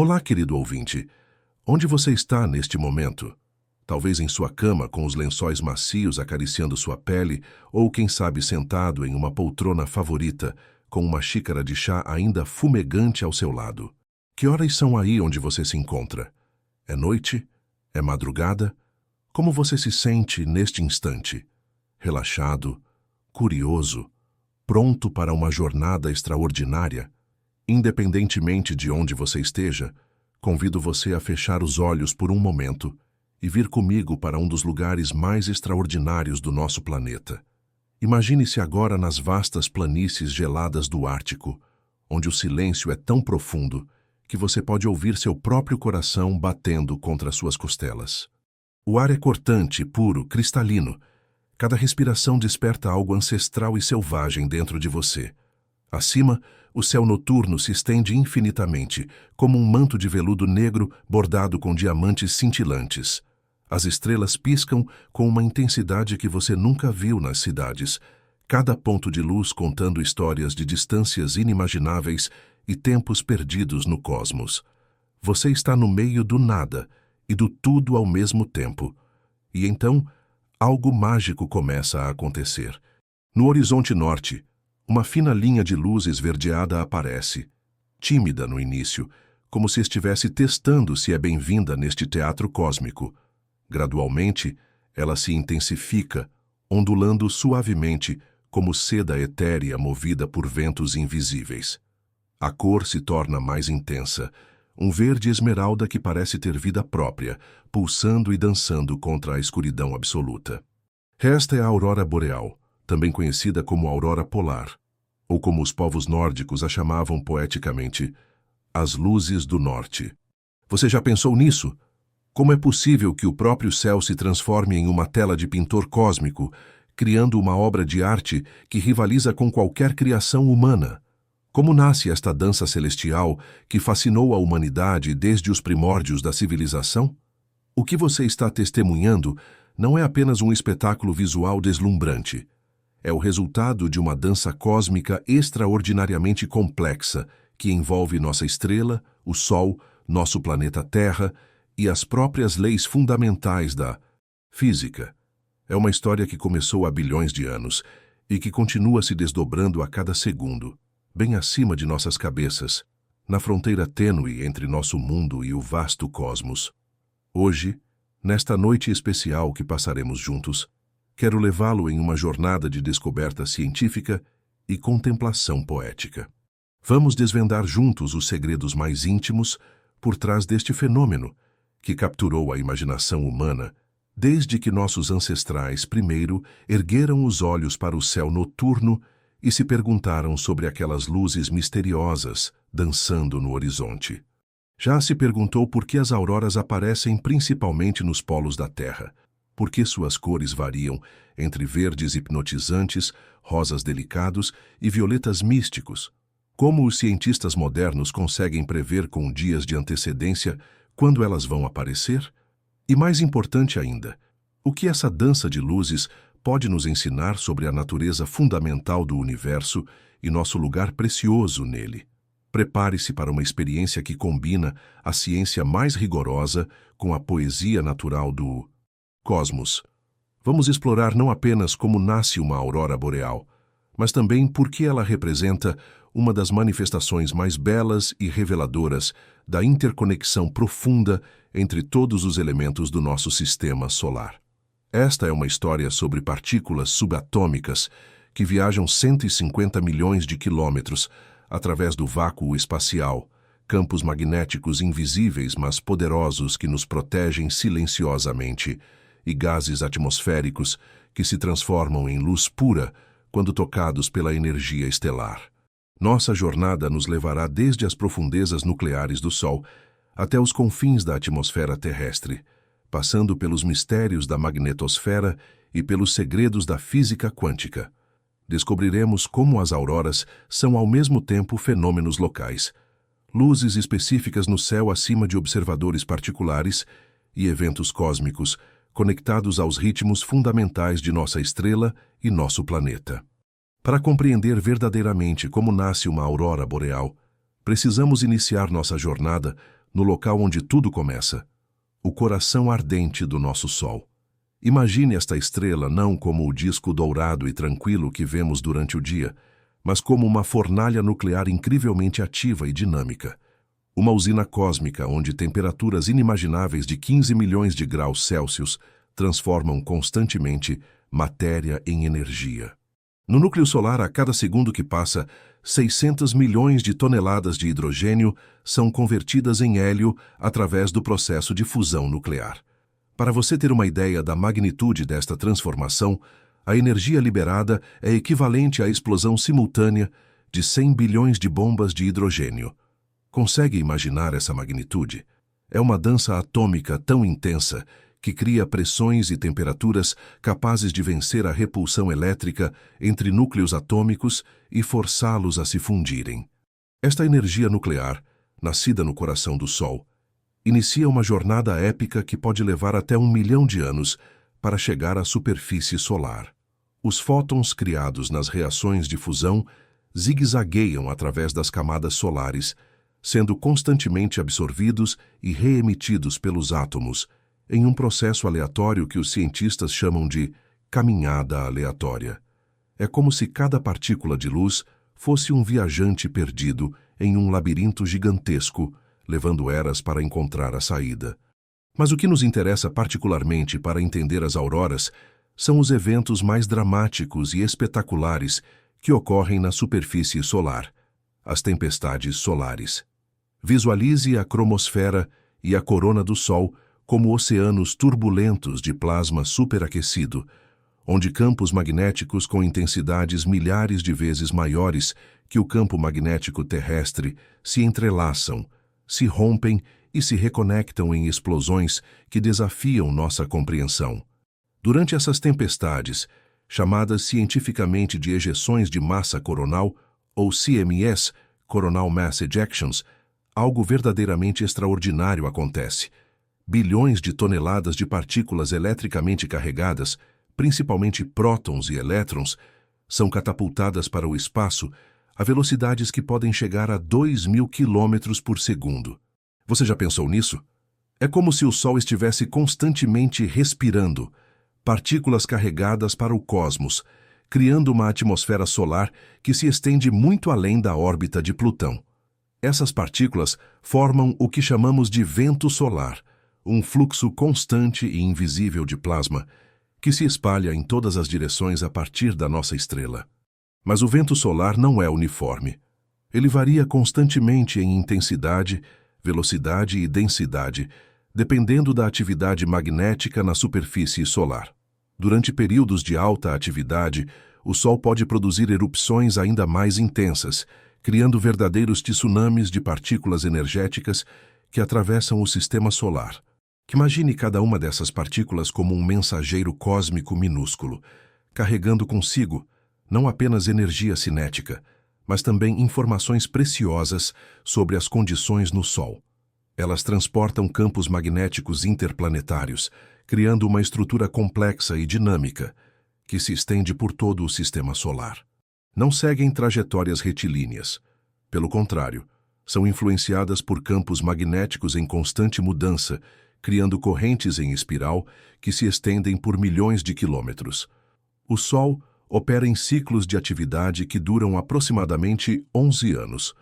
Olá, querido ouvinte. Onde você está neste momento? Talvez em sua cama com os lençóis macios acariciando sua pele, ou quem sabe sentado em uma poltrona favorita, com uma xícara de chá ainda fumegante ao seu lado. Que horas são aí onde você se encontra? É noite? É madrugada? Como você se sente neste instante? Relaxado? Curioso? Pronto para uma jornada extraordinária? Independentemente de onde você esteja, convido você a fechar os olhos por um momento e vir comigo para um dos lugares mais extraordinários do nosso planeta. Imagine-se agora nas vastas planícies geladas do Ártico, onde o silêncio é tão profundo que você pode ouvir seu próprio coração batendo contra suas costelas. O ar é cortante, puro, cristalino. Cada respiração desperta algo ancestral e selvagem dentro de você. Acima, o céu noturno se estende infinitamente, como um manto de veludo negro bordado com diamantes cintilantes. As estrelas piscam com uma intensidade que você nunca viu nas cidades, cada ponto de luz contando histórias de distâncias inimagináveis e tempos perdidos no cosmos. Você está no meio do nada e do tudo ao mesmo tempo. E então, algo mágico começa a acontecer. No horizonte norte, uma fina linha de luz esverdeada aparece, tímida no início, como se estivesse testando se é bem-vinda neste teatro cósmico. Gradualmente, ela se intensifica, ondulando suavemente, como seda etérea movida por ventos invisíveis. A cor se torna mais intensa, um verde esmeralda que parece ter vida própria, pulsando e dançando contra a escuridão absoluta. Esta é a aurora boreal, também conhecida como aurora polar, ou como os povos nórdicos a chamavam poeticamente, as luzes do norte. Você já pensou nisso? Como é possível que o próprio céu se transforme em uma tela de pintor cósmico, criando uma obra de arte que rivaliza com qualquer criação humana? Como nasce esta dança celestial que fascinou a humanidade desde os primórdios da civilização? O que você está testemunhando não é apenas um espetáculo visual deslumbrante. É o resultado de uma dança cósmica extraordinariamente complexa que envolve nossa estrela, o Sol, nosso planeta Terra e as próprias leis fundamentais da física. É uma história que começou há bilhões de anos e que continua se desdobrando a cada segundo, bem acima de nossas cabeças, na fronteira tênue entre nosso mundo e o vasto cosmos. Hoje, nesta noite especial que passaremos juntos, quero levá-lo em uma jornada de descoberta científica e contemplação poética. Vamos desvendar juntos os segredos mais íntimos por trás deste fenômeno que capturou a imaginação humana desde que nossos ancestrais primeiro ergueram os olhos para o céu noturno e se perguntaram sobre aquelas luzes misteriosas dançando no horizonte. Já se perguntou por que as auroras aparecem principalmente nos polos da Terra, por que suas cores variam entre verdes hipnotizantes, rosas delicados e violetas místicos. Como os cientistas modernos conseguem prever com dias de antecedência quando elas vão aparecer? E mais importante ainda, o que essa dança de luzes pode nos ensinar sobre a natureza fundamental do universo e nosso lugar precioso nele? Prepare-se para uma experiência que combina a ciência mais rigorosa com a poesia natural do cosmos. Vamos explorar não apenas como nasce uma aurora boreal, mas também por que ela representa uma das manifestações mais belas e reveladoras da interconexão profunda entre todos os elementos do nosso sistema solar. Esta é uma história sobre partículas subatômicas que viajam 150 milhões de quilômetros através do vácuo espacial, campos magnéticos invisíveis mas poderosos que nos protegem silenciosamente, e gases atmosféricos que se transformam em luz pura quando tocados pela energia estelar. Nossa jornada nos levará desde as profundezas nucleares do Sol até os confins da atmosfera terrestre, passando pelos mistérios da magnetosfera e pelos segredos da física quântica. Descobriremos como as auroras são ao mesmo tempo fenômenos locais, luzes específicas no céu acima de observadores particulares e eventos cósmicos conectados aos ritmos fundamentais de nossa estrela e nosso planeta. Para compreender verdadeiramente como nasce uma aurora boreal, precisamos iniciar nossa jornada no local onde tudo começa, o coração ardente do nosso Sol. Imagine esta estrela não como o disco dourado e tranquilo que vemos durante o dia, mas como uma fornalha nuclear incrivelmente ativa e dinâmica. Uma usina cósmica onde temperaturas inimagináveis de 15 milhões de graus Celsius transformam constantemente matéria em energia. No núcleo solar, a cada segundo que passa, 600 milhões de toneladas de hidrogênio são convertidas em hélio através do processo de fusão nuclear. Para você ter uma ideia da magnitude desta transformação, a energia liberada é equivalente à explosão simultânea de 100 bilhões de bombas de hidrogênio. Consegue imaginar essa magnitude? É uma dança atômica tão intensa que cria pressões e temperaturas capazes de vencer a repulsão elétrica entre núcleos atômicos e forçá-los a se fundirem. Esta energia nuclear, nascida no coração do Sol, inicia uma jornada épica que pode levar até 1 milhão de anos para chegar à superfície solar. Os fótons criados nas reações de fusão zigue-zagueiam através das camadas solares, sendo constantemente absorvidos e reemitidos pelos átomos, em um processo aleatório que os cientistas chamam de caminhada aleatória. É como se cada partícula de luz fosse um viajante perdido em um labirinto gigantesco, levando eras para encontrar a saída. Mas o que nos interessa particularmente para entender as auroras são os eventos mais dramáticos e espetaculares que ocorrem na superfície solar, as tempestades solares. Visualize a cromosfera e a corona do Sol como oceanos turbulentos de plasma superaquecido, onde campos magnéticos com intensidades milhares de vezes maiores que o campo magnético terrestre se entrelaçam, se rompem e se reconectam em explosões que desafiam nossa compreensão. Durante essas tempestades, chamadas cientificamente de ejeções de massa coronal, ou CMEs, Coronal Mass Ejections, algo verdadeiramente extraordinário acontece. Bilhões de toneladas de partículas eletricamente carregadas, principalmente prótons e elétrons, são catapultadas para o espaço a velocidades que podem chegar a 2.000 km por segundo. Você já pensou nisso? É como se o Sol estivesse constantemente respirando partículas carregadas para o cosmos, criando uma atmosfera solar que se estende muito além da órbita de Plutão. Essas partículas formam o que chamamos de vento solar, um fluxo constante e invisível de plasma que se espalha em todas as direções a partir da nossa estrela. Mas o vento solar não é uniforme. Ele varia constantemente em intensidade, velocidade e densidade, dependendo da atividade magnética na superfície solar. Durante períodos de alta atividade, o Sol pode produzir erupções ainda mais intensas, criando verdadeiros tsunamis de partículas energéticas que atravessam o sistema solar. Imagine cada uma dessas partículas como um mensageiro cósmico minúsculo, carregando consigo não apenas energia cinética, mas também informações preciosas sobre as condições no Sol. Elas transportam campos magnéticos interplanetários, criando uma estrutura complexa e dinâmica que se estende por todo o sistema solar. Não seguem trajetórias retilíneas. Pelo contrário, são influenciadas por campos magnéticos em constante mudança, criando correntes em espiral que se estendem por milhões de quilômetros. O Sol opera em ciclos de atividade que duram aproximadamente 11 anos.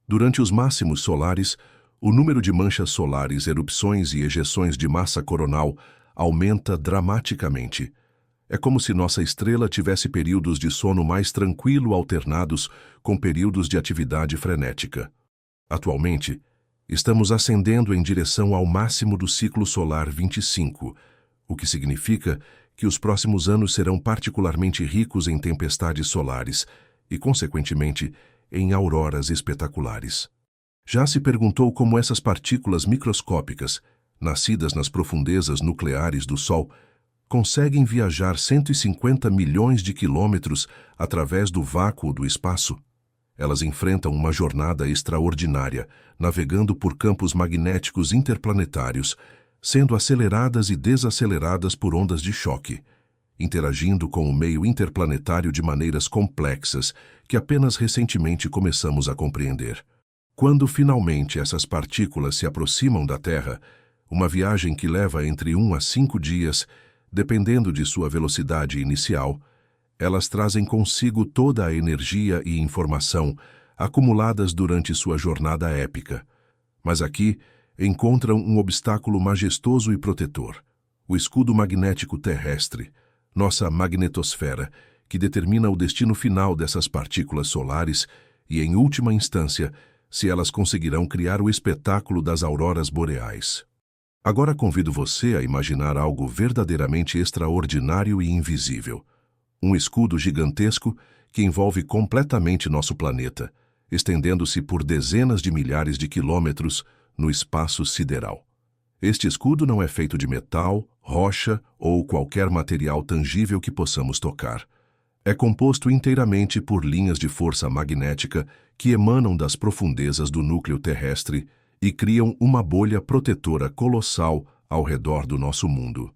Durante os máximos solares, o número de manchas solares, erupções e ejeções de massa coronal aumenta dramaticamente. É como se nossa estrela tivesse períodos de sono mais tranquilo alternados com períodos de atividade frenética. Atualmente, estamos ascendendo em direção ao máximo do ciclo solar 25, o que significa que os próximos anos serão particularmente ricos em tempestades solares e, consequentemente, em auroras espetaculares. Já se perguntou como essas partículas microscópicas, nascidas nas profundezas nucleares do Sol, conseguem viajar 150 milhões de quilômetros através do vácuo do espaço? Elas enfrentam uma jornada extraordinária, navegando por campos magnéticos interplanetários, sendo aceleradas e desaceleradas por ondas de choque, interagindo com o meio interplanetário de maneiras complexas que apenas recentemente começamos a compreender. Quando finalmente essas partículas se aproximam da Terra, uma viagem que leva entre 1 a 5 dias, dependendo de sua velocidade inicial, elas trazem consigo toda a energia e informação acumuladas durante sua jornada épica. Mas aqui encontram um obstáculo majestoso e protetor: o escudo magnético terrestre, nossa magnetosfera, que determina o destino final dessas partículas solares e, em última instância, se elas conseguirão criar o espetáculo das auroras boreais. Agora convido você a imaginar algo verdadeiramente extraordinário e invisível. Um escudo gigantesco que envolve completamente nosso planeta, estendendo-se por dezenas de milhares de quilômetros no espaço sideral. Este escudo não é feito de metal, rocha ou qualquer material tangível que possamos tocar. É composto inteiramente por linhas de força magnética que emanam das profundezas do núcleo terrestre e criam uma bolha protetora colossal ao redor do nosso mundo.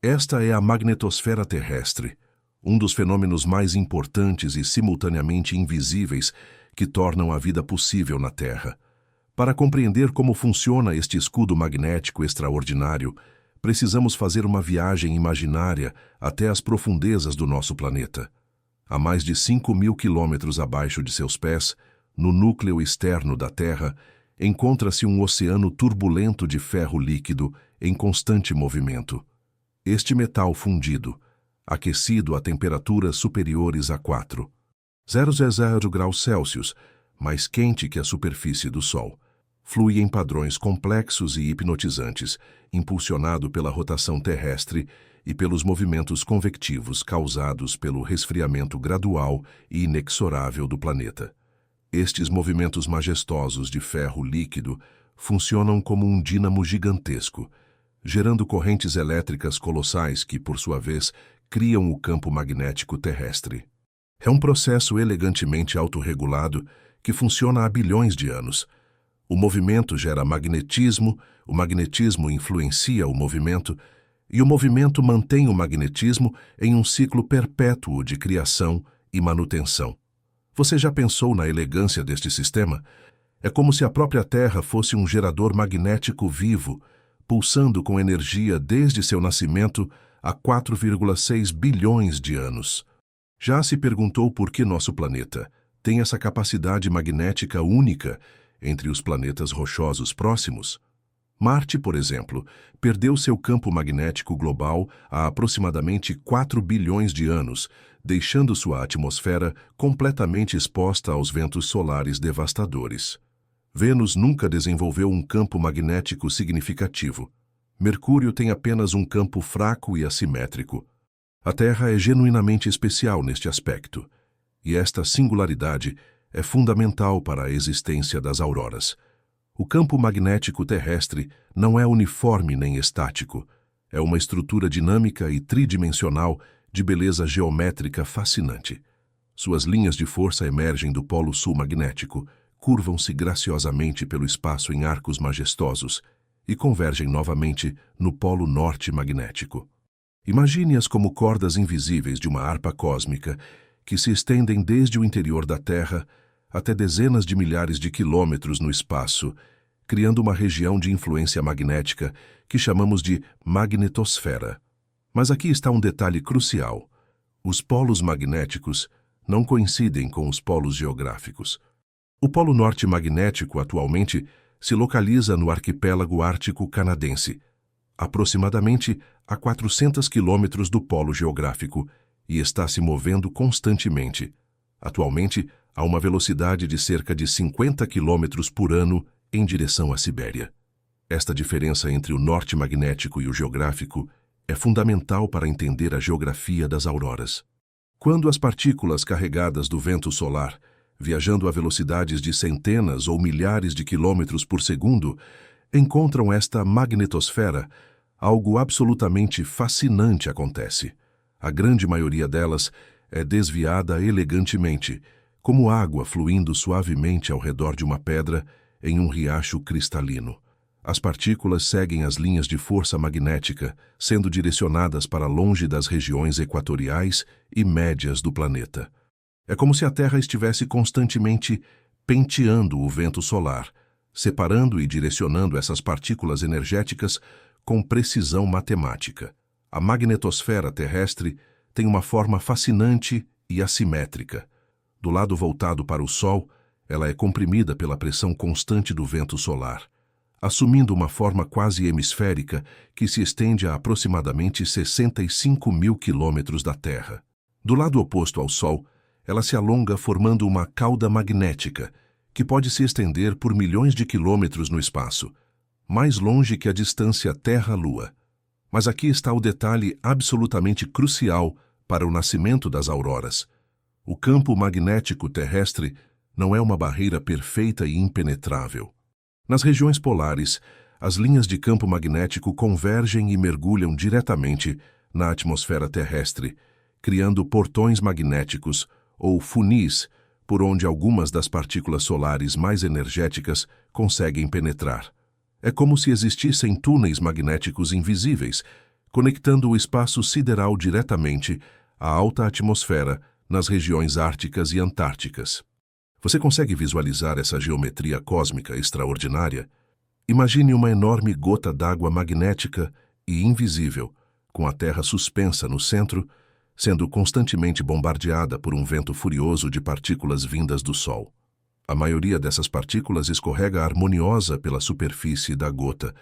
Esta é a magnetosfera terrestre, um dos fenômenos mais importantes e simultaneamente invisíveis que tornam a vida possível na Terra. Para compreender como funciona este escudo magnético extraordinário, precisamos fazer uma viagem imaginária até as profundezas do nosso planeta. A mais de 5.000 quilômetros abaixo de seus pés, no núcleo externo da Terra, encontra-se um oceano turbulento de ferro líquido em constante movimento. Este metal fundido, aquecido a temperaturas superiores a 4,000 graus Celsius, mais quente que a superfície do Sol, flui em padrões complexos e hipnotizantes, impulsionado pela rotação terrestre e pelos movimentos convectivos causados pelo resfriamento gradual e inexorável do planeta. Estes movimentos majestosos de ferro líquido funcionam como um dínamo gigantesco, gerando correntes elétricas colossais que, por sua vez, criam o campo magnético terrestre. É um processo elegantemente autorregulado que funciona há bilhões de anos. O movimento gera magnetismo, o magnetismo influencia o movimento, e o movimento mantém o magnetismo em um ciclo perpétuo de criação e manutenção. Você já pensou na elegância deste sistema? É como se a própria Terra fosse um gerador magnético vivo, pulsando com energia desde seu nascimento há 4,6 bilhões de anos. Já se perguntou por que nosso planeta tem essa capacidade magnética única entre os planetas rochosos próximos? Marte, por exemplo, perdeu seu campo magnético global há aproximadamente 4 bilhões de anos, deixando sua atmosfera completamente exposta aos ventos solares devastadores. Vênus nunca desenvolveu um campo magnético significativo. Mercúrio tem apenas um campo fraco e assimétrico. A Terra é genuinamente especial neste aspecto, e esta singularidade é fundamental para a existência das auroras. O campo magnético terrestre não é uniforme nem estático. É uma estrutura dinâmica e tridimensional de beleza geométrica fascinante. Suas linhas de força emergem do polo sul magnético, curvam-se graciosamente pelo espaço em arcos majestosos e convergem novamente no polo norte magnético. Imagine-as como cordas invisíveis de uma harpa cósmica que se estendem desde o interior da Terra até dezenas de milhares de quilômetros no espaço, criando uma região de influência magnética que chamamos de magnetosfera. Mas aqui está um detalhe crucial. Os polos magnéticos não coincidem com os polos geográficos. O polo norte magnético atualmente se localiza no arquipélago ártico canadense, aproximadamente a 400 quilômetros do polo geográfico, e está se movendo constantemente, atualmente a uma velocidade de cerca de 50 quilômetros por ano em direção à Sibéria. Esta diferença entre o norte magnético e o geográfico é fundamental para entender a geografia das auroras. Quando as partículas carregadas do vento solar, viajando a velocidades de centenas ou milhares de quilômetros por segundo, encontram esta magnetosfera, algo absolutamente fascinante acontece. A grande maioria delas é desviada elegantemente, como água fluindo suavemente ao redor de uma pedra em um riacho cristalino. As partículas seguem as linhas de força magnética, sendo direcionadas para longe das regiões equatoriais e médias do planeta. É como se a Terra estivesse constantemente penteando o vento solar, separando e direcionando essas partículas energéticas com precisão matemática. A magnetosfera terrestre tem uma forma fascinante e assimétrica. Do lado voltado para o Sol, ela é comprimida pela pressão constante do vento solar, assumindo uma forma quase hemisférica que se estende a aproximadamente 65 mil quilômetros da Terra. Do lado oposto ao Sol, ela se alonga formando uma cauda magnética, que pode se estender por milhões de quilômetros no espaço, mais longe que a distância Terra-Lua. Mas aqui está o detalhe absolutamente crucial para o nascimento das auroras. O campo magnético terrestre não é uma barreira perfeita e impenetrável. Nas regiões polares, as linhas de campo magnético convergem e mergulham diretamente na atmosfera terrestre, criando portões magnéticos, ou funis, por onde algumas das partículas solares mais energéticas conseguem penetrar. É como se existissem túneis magnéticos invisíveis, conectando o espaço sideral diretamente à alta atmosfera nas regiões árticas e antárticas. Você consegue visualizar essa geometria cósmica extraordinária? Imagine uma enorme gota d'água magnética e invisível, com a Terra suspensa no centro, sendo constantemente bombardeada por um vento furioso de partículas vindas do Sol. A maioria dessas partículas escorrega harmoniosa pela superfície da gota,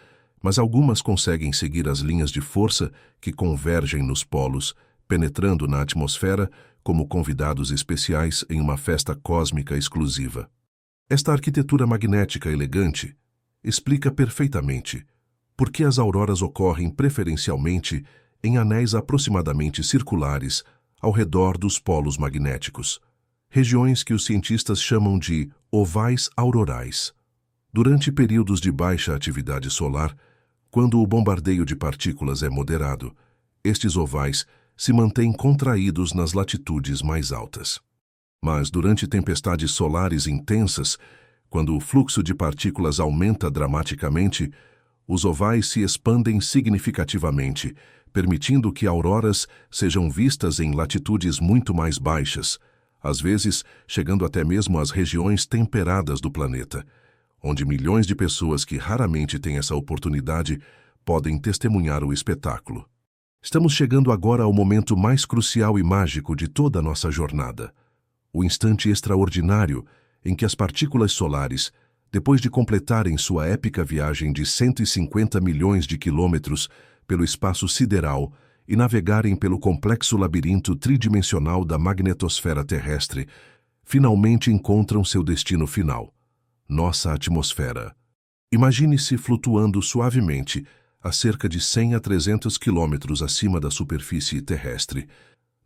mas algumas conseguem seguir as linhas de força que convergem nos polos, penetrando na atmosfera como convidados especiais em uma festa cósmica exclusiva. Esta arquitetura magnética elegante explica perfeitamente por que as auroras ocorrem preferencialmente em anéis aproximadamente circulares ao redor dos polos magnéticos, regiões que os cientistas chamam de ovais aurorais. Durante períodos de baixa atividade solar, quando o bombardeio de partículas é moderado, estes ovais se mantêm contraídos nas latitudes mais altas. Mas durante tempestades solares intensas, quando o fluxo de partículas aumenta dramaticamente, os ovais se expandem significativamente, permitindo que auroras sejam vistas em latitudes muito mais baixas, às vezes chegando até mesmo às regiões temperadas do planeta, onde milhões de pessoas que raramente têm essa oportunidade podem testemunhar o espetáculo. Estamos chegando agora ao momento mais crucial e mágico de toda a nossa jornada, o instante extraordinário em que as partículas solares, depois de completarem sua épica viagem de 150 milhões de quilômetros pelo espaço sideral e navegarem pelo complexo labirinto tridimensional da magnetosfera terrestre, finalmente encontram seu destino final, nossa atmosfera. Imagine-se flutuando suavemente a cerca de 100 a 300 quilômetros acima da superfície terrestre,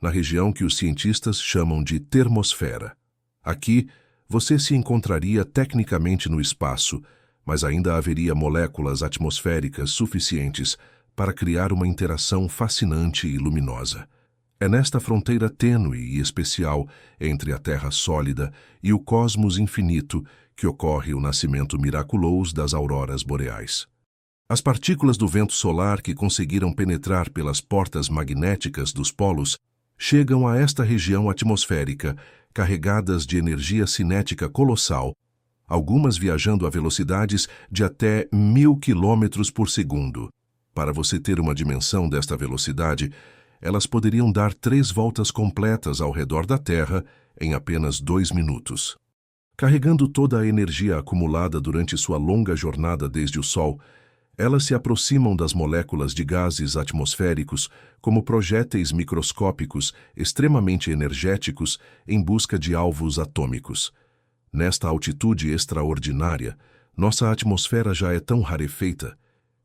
na região que os cientistas chamam de termosfera. Aqui, você se encontraria tecnicamente no espaço, mas ainda haveria moléculas atmosféricas suficientes para criar uma interação fascinante e luminosa. É nesta fronteira tênue e especial entre a Terra sólida e o cosmos infinito que ocorre o nascimento miraculoso das auroras boreais. As partículas do vento solar que conseguiram penetrar pelas portas magnéticas dos polos chegam a esta região atmosférica carregadas de energia cinética colossal, algumas viajando a velocidades de até 1000 km por segundo. Para você ter uma dimensão desta velocidade, elas poderiam dar 3 voltas completas ao redor da Terra em apenas 2 minutos. Carregando toda a energia acumulada durante sua longa jornada desde o Sol, elas se aproximam das moléculas de gases atmosféricos como projéteis microscópicos extremamente energéticos em busca de alvos atômicos. Nesta altitude extraordinária, nossa atmosfera já é tão rarefeita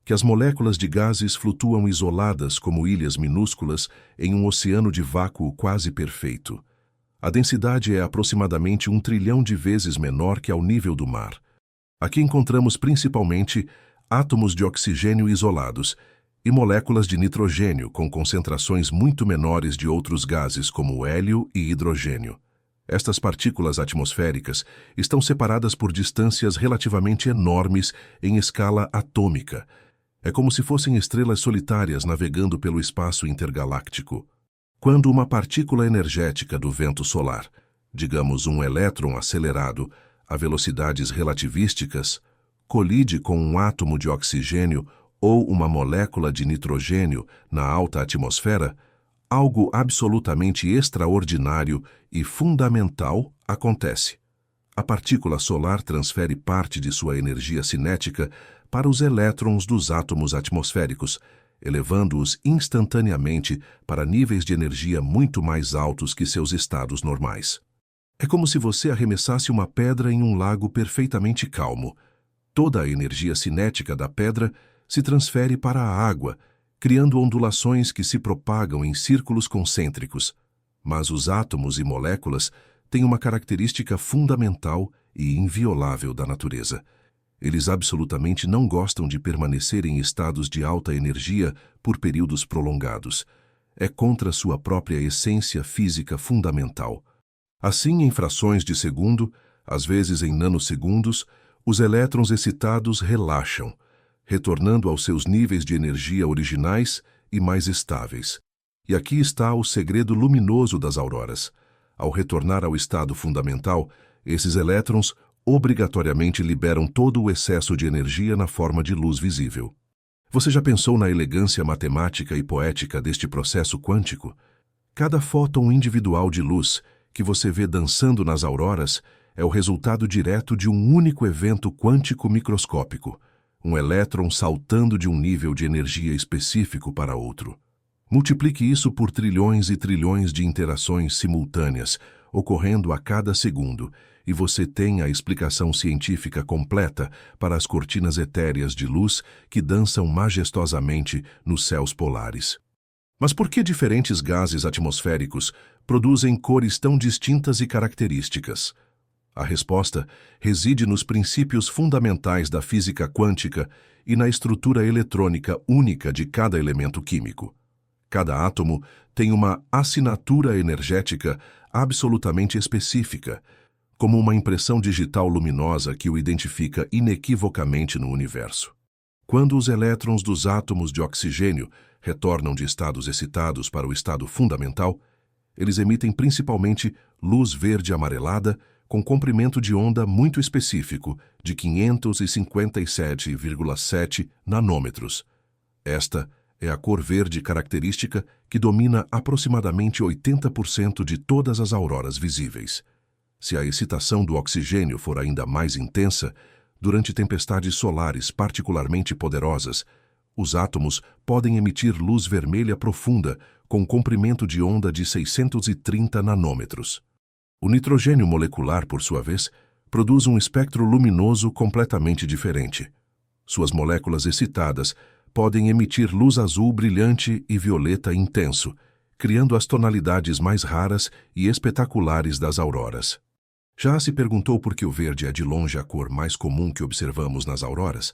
que as moléculas de gases flutuam isoladas como ilhas minúsculas em um oceano de vácuo quase perfeito. A densidade é aproximadamente 1 trilhão de vezes menor que ao nível do mar. Aqui encontramos principalmente átomos de oxigênio isolados e moléculas de nitrogênio com concentrações muito menores de outros gases como hélio e hidrogênio. Estas partículas atmosféricas estão separadas por distâncias relativamente enormes em escala atômica. É como se fossem estrelas solitárias navegando pelo espaço intergaláctico. Quando uma partícula energética do vento solar, digamos um elétron acelerado, a velocidades relativísticas, colide com um átomo de oxigênio ou uma molécula de nitrogênio na alta atmosfera, algo absolutamente extraordinário e fundamental acontece. A partícula solar transfere parte de sua energia cinética para os elétrons dos átomos atmosféricos, elevando-os instantaneamente para níveis de energia muito mais altos que seus estados normais. É como se você arremessasse uma pedra em um lago perfeitamente calmo. Toda a energia cinética da pedra se transfere para a água, criando ondulações que se propagam em círculos concêntricos. Mas os átomos e moléculas têm uma característica fundamental e inviolável da natureza. Eles absolutamente não gostam de permanecer em estados de alta energia por períodos prolongados. É contra sua própria essência física fundamental. Assim, em frações de segundo, às vezes em nanosegundos, os elétrons excitados relaxam, retornando aos seus níveis de energia originais e mais estáveis. E aqui está o segredo luminoso das auroras. Ao retornar ao estado fundamental, esses elétrons obrigatoriamente liberam todo o excesso de energia na forma de luz visível. Você já pensou na elegância matemática e poética deste processo quântico? Cada fóton individual de luz que você vê dançando nas auroras é o resultado direto de um único evento quântico microscópico, um elétron saltando de um nível de energia específico para outro. Multiplique isso por trilhões e trilhões de interações simultâneas, ocorrendo a cada segundo, e você tem a explicação científica completa para as cortinas etéreas de luz que dançam majestosamente nos céus polares. Mas por que diferentes gases atmosféricos produzem cores tão distintas e características? A resposta reside nos princípios fundamentais da física quântica e na estrutura eletrônica única de cada elemento químico. Cada átomo tem uma assinatura energética absolutamente específica, como uma impressão digital luminosa que o identifica inequivocamente no universo. Quando os elétrons dos átomos de oxigênio retornam de estados excitados para o estado fundamental, eles emitem principalmente luz verde amarelada com comprimento de onda muito específico de 557,7 nanômetros. Esta é a cor verde característica que domina aproximadamente 80% de todas as auroras visíveis. Se a excitação do oxigênio for ainda mais intensa, durante tempestades solares particularmente poderosas, os átomos podem emitir luz vermelha profunda com comprimento de onda de 630 nanômetros. O nitrogênio molecular, por sua vez, produz um espectro luminoso completamente diferente. Suas moléculas excitadas podem emitir luz azul brilhante e violeta intenso, criando as tonalidades mais raras e espetaculares das auroras. Já se perguntou por que o verde é de longe a cor mais comum que observamos nas auroras?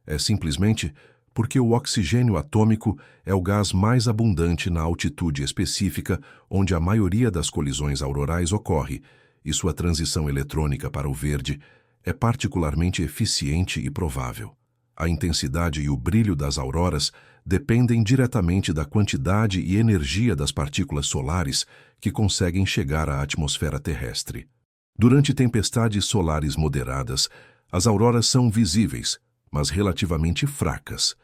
É simplesmente porque o oxigênio atômico é o gás mais abundante na altitude específica onde a maioria das colisões aurorais ocorre, e sua transição eletrônica para o verde é particularmente eficiente e provável. A intensidade e o brilho das auroras dependem diretamente da quantidade e energia das partículas solares que conseguem chegar à atmosfera terrestre. Durante tempestades solares moderadas, as auroras são visíveis, mas relativamente fracas.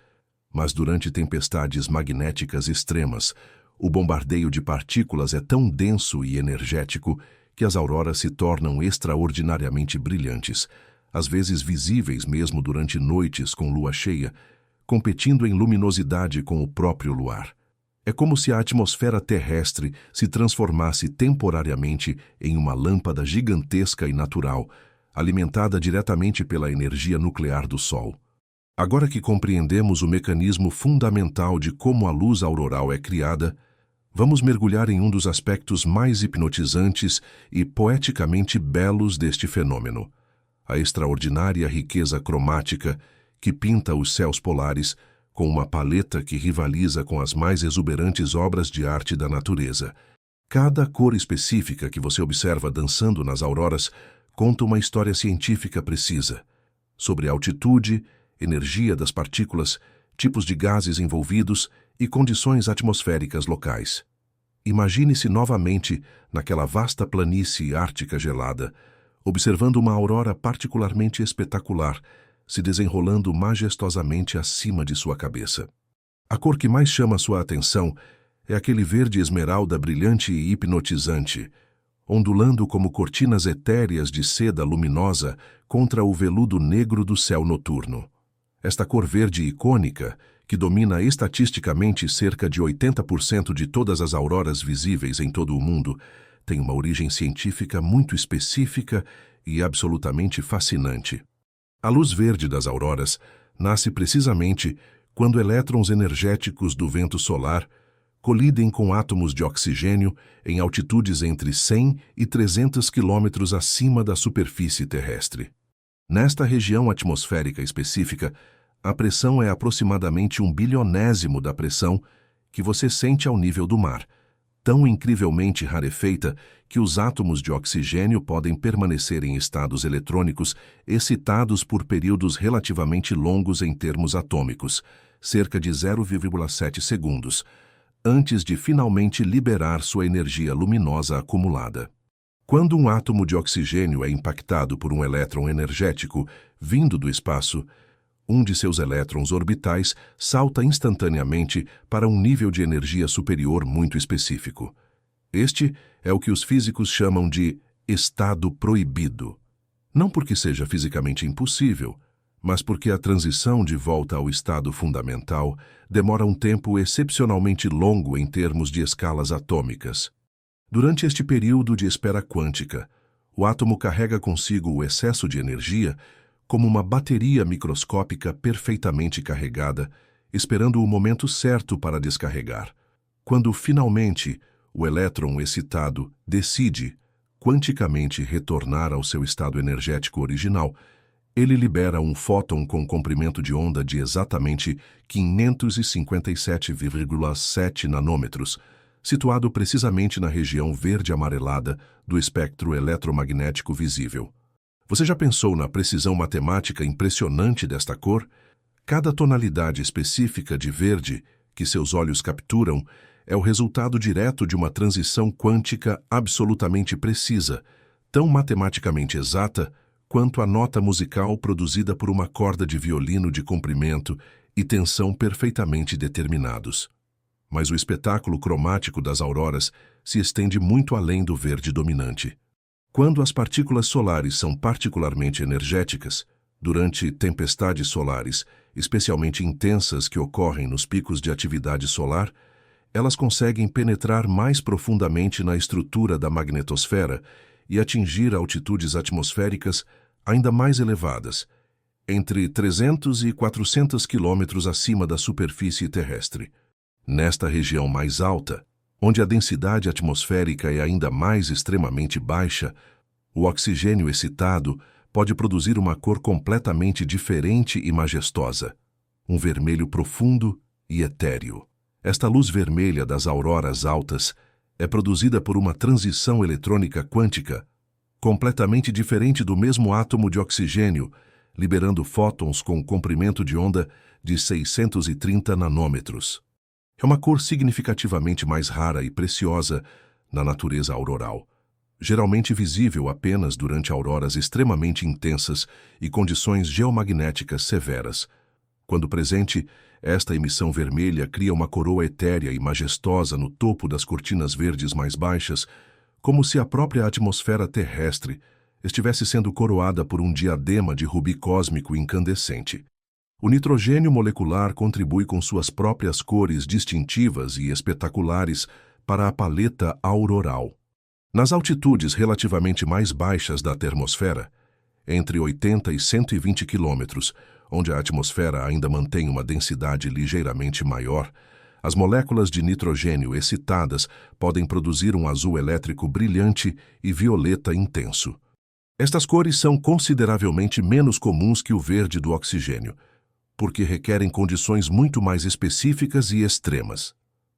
Mas durante tempestades magnéticas extremas, o bombardeio de partículas é tão denso e energético que as auroras se tornam extraordinariamente brilhantes, às vezes visíveis mesmo durante noites com lua cheia, competindo em luminosidade com o próprio luar. É como se a atmosfera terrestre se transformasse temporariamente em uma lâmpada gigantesca e natural, alimentada diretamente pela energia nuclear do Sol. Agora que compreendemos o mecanismo fundamental de como a luz auroral é criada, vamos mergulhar em um dos aspectos mais hipnotizantes e poeticamente belos deste fenômeno: a extraordinária riqueza cromática que pinta os céus polares com uma paleta que rivaliza com as mais exuberantes obras de arte da natureza. Cada cor específica que você observa dançando nas auroras conta uma história científica precisa sobre a altitude, energia das partículas, tipos de gases envolvidos e condições atmosféricas locais. Imagine-se novamente naquela vasta planície ártica gelada, observando uma aurora particularmente espetacular, se desenrolando majestosamente acima de sua cabeça. A cor que mais chama sua atenção é aquele verde esmeralda brilhante e hipnotizante, ondulando como cortinas etéreas de seda luminosa contra o veludo negro do céu noturno. Esta cor verde icônica, que domina estatisticamente cerca de 80% de todas as auroras visíveis em todo o mundo, tem uma origem científica muito específica e absolutamente fascinante. A luz verde das auroras nasce precisamente quando elétrons energéticos do vento solar colidem com átomos de oxigênio em altitudes entre 100 e 300 quilômetros acima da superfície terrestre. Nesta região atmosférica específica, a pressão é aproximadamente 1/1000º da pressão que você sente ao nível do mar, tão incrivelmente rarefeita que os átomos de oxigênio podem permanecer em estados eletrônicos excitados por períodos relativamente longos em termos atômicos, cerca de 0,7 segundos, antes de finalmente liberar sua energia luminosa acumulada. Quando um átomo de oxigênio é impactado por um elétron energético vindo do espaço, um de seus elétrons orbitais salta instantaneamente para um nível de energia superior muito específico. Este é o que os físicos chamam de estado proibido. Não porque seja fisicamente impossível, mas porque a transição de volta ao estado fundamental demora um tempo excepcionalmente longo em termos de escalas atômicas. Durante este período de espera quântica, o átomo carrega consigo o excesso de energia como uma bateria microscópica perfeitamente carregada, esperando o momento certo para descarregar. Quando finalmente o elétron excitado decide quanticamente retornar ao seu estado energético original, ele libera um fóton com comprimento de onda de exatamente 557,7 nanômetros, situado precisamente na região verde-amarelada do espectro eletromagnético visível. Você já pensou na precisão matemática impressionante desta cor? Cada tonalidade específica de verde que seus olhos capturam é o resultado direto de uma transição quântica absolutamente precisa, tão matematicamente exata quanto a nota musical produzida por uma corda de violino de comprimento e tensão perfeitamente determinados. Mas o espetáculo cromático das auroras se estende muito além do verde dominante. Quando as partículas solares são particularmente energéticas, durante tempestades solares, especialmente intensas que ocorrem nos picos de atividade solar, elas conseguem penetrar mais profundamente na estrutura da magnetosfera e atingir altitudes atmosféricas ainda mais elevadas, entre 300 e 400 quilômetros acima da superfície terrestre. Nesta região mais alta, onde a densidade atmosférica é ainda mais extremamente baixa, o oxigênio excitado pode produzir uma cor completamente diferente e majestosa, um vermelho profundo e etéreo. Esta luz vermelha das auroras altas é produzida por uma transição eletrônica quântica completamente diferente do mesmo átomo de oxigênio, liberando fótons com comprimento de onda de 630 nanômetros. É uma cor significativamente mais rara e preciosa na natureza auroral, geralmente visível apenas durante auroras extremamente intensas e condições geomagnéticas severas. Quando presente, esta emissão vermelha cria uma coroa etérea e majestosa no topo das cortinas verdes mais baixas, como se a própria atmosfera terrestre estivesse sendo coroada por um diadema de rubi cósmico incandescente. O nitrogênio molecular contribui com suas próprias cores distintivas e espetaculares para a paleta auroral. Nas altitudes relativamente mais baixas da termosfera, entre 80 e 120 quilômetros, onde a atmosfera ainda mantém uma densidade ligeiramente maior, as moléculas de nitrogênio excitadas podem produzir um azul elétrico brilhante e violeta intenso. Estas cores são consideravelmente menos comuns que o verde do oxigênio, porque requerem condições muito mais específicas e extremas.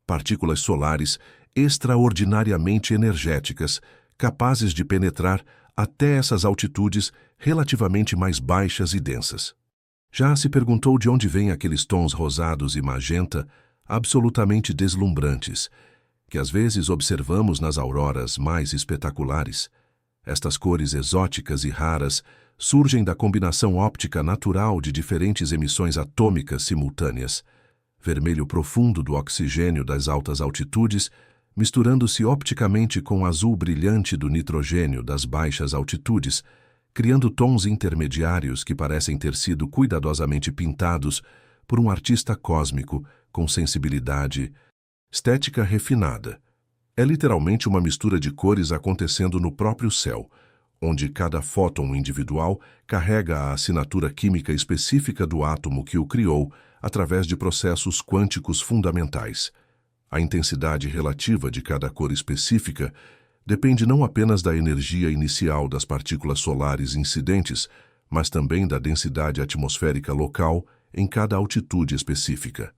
Partículas solares extraordinariamente energéticas, capazes de penetrar até essas altitudes relativamente mais baixas e densas. Já se perguntou de onde vêm aqueles tons rosados e magenta absolutamente deslumbrantes, que às vezes observamos nas auroras mais espetaculares? Estas cores exóticas e raras surgem da combinação óptica natural de diferentes emissões atômicas simultâneas. Vermelho profundo do oxigênio das altas altitudes, misturando-se opticamente com o azul brilhante do nitrogênio das baixas altitudes, criando tons intermediários que parecem ter sido cuidadosamente pintados por um artista cósmico com sensibilidade estética refinada. É literalmente uma mistura de cores acontecendo no próprio céu, onde cada fóton individual carrega a assinatura química específica do átomo que o criou através de processos quânticos fundamentais. A intensidade relativa de cada cor específica depende não apenas da energia inicial das partículas solares incidentes, mas também da densidade atmosférica local em cada altitude específica.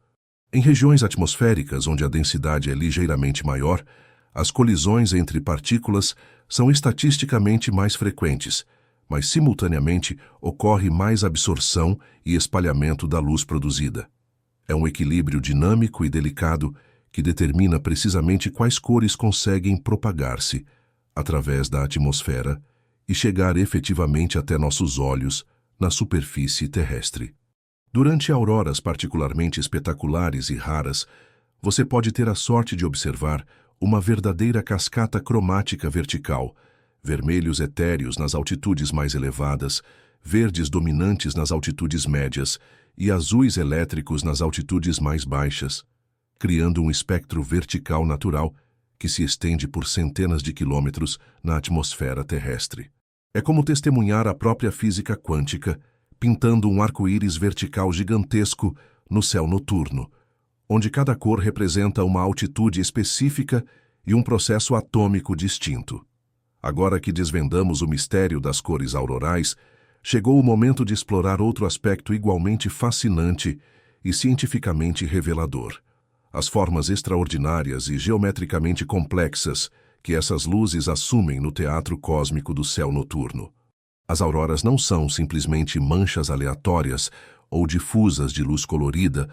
Em regiões atmosféricas onde a densidade é ligeiramente maior, as colisões entre partículas são estatisticamente mais frequentes, mas simultaneamente ocorre mais absorção e espalhamento da luz produzida. É um equilíbrio dinâmico e delicado que determina precisamente quais cores conseguem propagar-se através da atmosfera e chegar efetivamente até nossos olhos na superfície terrestre. Durante auroras particularmente espetaculares e raras, você pode ter a sorte de observar uma verdadeira cascata cromática vertical, vermelhos etéreos nas altitudes mais elevadas, verdes dominantes nas altitudes médias e azuis elétricos nas altitudes mais baixas, criando um espectro vertical natural que se estende por centenas de quilômetros na atmosfera terrestre. É como testemunhar a própria física quântica, pintando um arco-íris vertical gigantesco no céu noturno, onde cada cor representa uma altitude específica e um processo atômico distinto. Agora que desvendamos o mistério das cores aurorais, chegou o momento de explorar outro aspecto igualmente fascinante e cientificamente revelador: as formas extraordinárias e geometricamente complexas que essas luzes assumem no teatro cósmico do céu noturno. As auroras não são simplesmente manchas aleatórias ou difusas de luz colorida,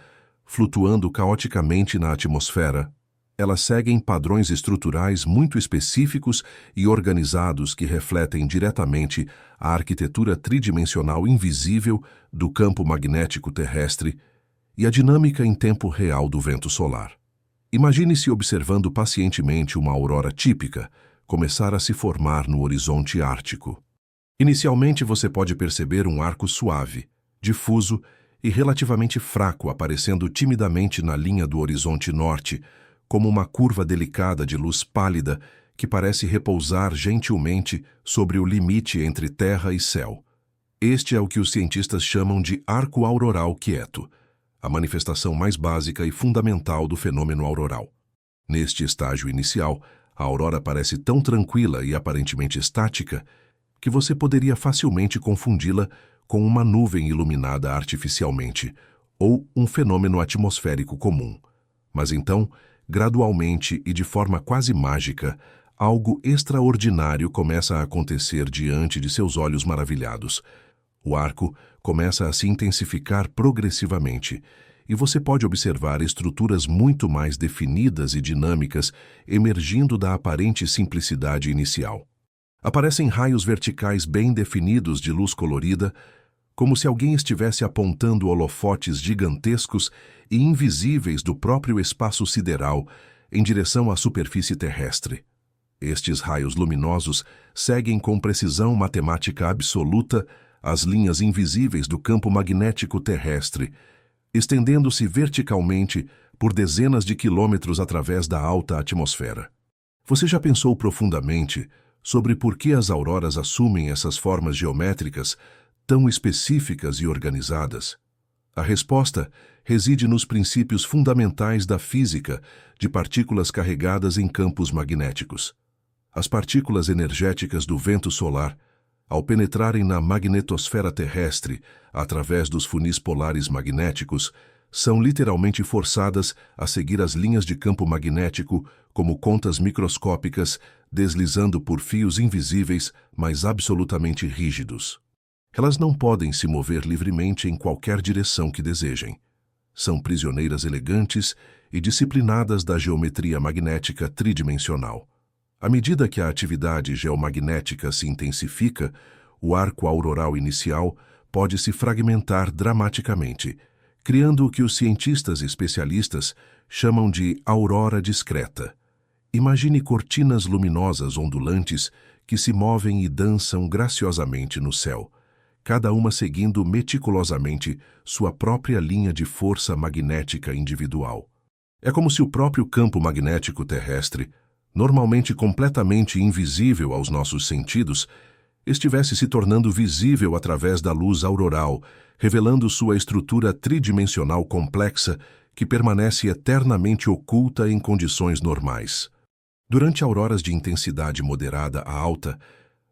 flutuando caoticamente na atmosfera. Elas seguem padrões estruturais muito específicos e organizados que refletem diretamente a arquitetura tridimensional invisível do campo magnético terrestre e a dinâmica em tempo real do vento solar. Imagine-se observando pacientemente uma aurora típica começar a se formar no horizonte ártico. Inicialmente você pode perceber um arco suave, difuso e relativamente fraco aparecendo timidamente na linha do horizonte norte, como uma curva delicada de luz pálida que parece repousar gentilmente sobre o limite entre terra e céu. Este é o que os cientistas chamam de arco auroral quieto, a manifestação mais básica e fundamental do fenômeno auroral. Neste estágio inicial, a aurora parece tão tranquila e aparentemente estática que você poderia facilmente confundi-la com uma nuvem iluminada artificialmente ou um fenômeno atmosférico comum. Mas então, gradualmente e de forma quase mágica, algo extraordinário começa a acontecer diante de seus olhos maravilhados. O arco começa a se intensificar progressivamente e você pode observar estruturas muito mais definidas e dinâmicas emergindo da aparente simplicidade inicial. Aparecem raios verticais bem definidos de luz colorida, como se alguém estivesse apontando holofotes gigantescos e invisíveis do próprio espaço sideral em direção à superfície terrestre. Estes raios luminosos seguem com precisão matemática absoluta as linhas invisíveis do campo magnético terrestre, estendendo-se verticalmente por dezenas de quilômetros através da alta atmosfera. Você já pensou profundamente sobre por que as auroras assumem essas formas geométricas tão específicas e organizadas? A resposta reside nos princípios fundamentais da física de partículas carregadas em campos magnéticos. As partículas energéticas do vento solar, ao penetrarem na magnetosfera terrestre através dos funis polares magnéticos, são literalmente forçadas a seguir as linhas de campo magnético como contas microscópicas, deslizando por fios invisíveis, mas absolutamente rígidos. Elas não podem se mover livremente em qualquer direção que desejem. São prisioneiras elegantes e disciplinadas da geometria magnética tridimensional. À medida que a atividade geomagnética se intensifica, o arco auroral inicial pode se fragmentar dramaticamente, criando o que os cientistas especialistas chamam de aurora discreta. Imagine cortinas luminosas ondulantes que se movem e dançam graciosamente no céu, cada uma seguindo meticulosamente sua própria linha de força magnética individual. É como se o próprio campo magnético terrestre, normalmente completamente invisível aos nossos sentidos, estivesse se tornando visível através da luz auroral, revelando sua estrutura tridimensional complexa que permanece eternamente oculta em condições normais. Durante auroras de intensidade moderada a alta,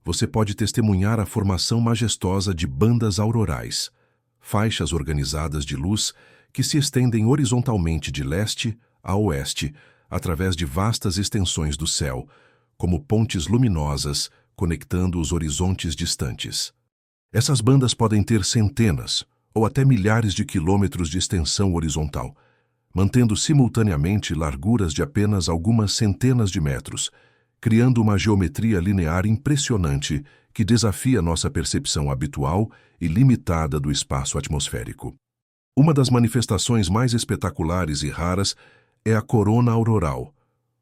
você pode testemunhar a formação majestosa de bandas aurorais, faixas organizadas de luz que se estendem horizontalmente de leste a oeste através de vastas extensões do céu, como pontes luminosas conectando os horizontes distantes. Essas bandas podem ter centenas ou até milhares de quilômetros de extensão horizontal, mantendo simultaneamente larguras de apenas algumas centenas de metros, criando uma geometria linear impressionante que desafia nossa percepção habitual e limitada do espaço atmosférico. Uma das manifestações mais espetaculares e raras é a corona auroral,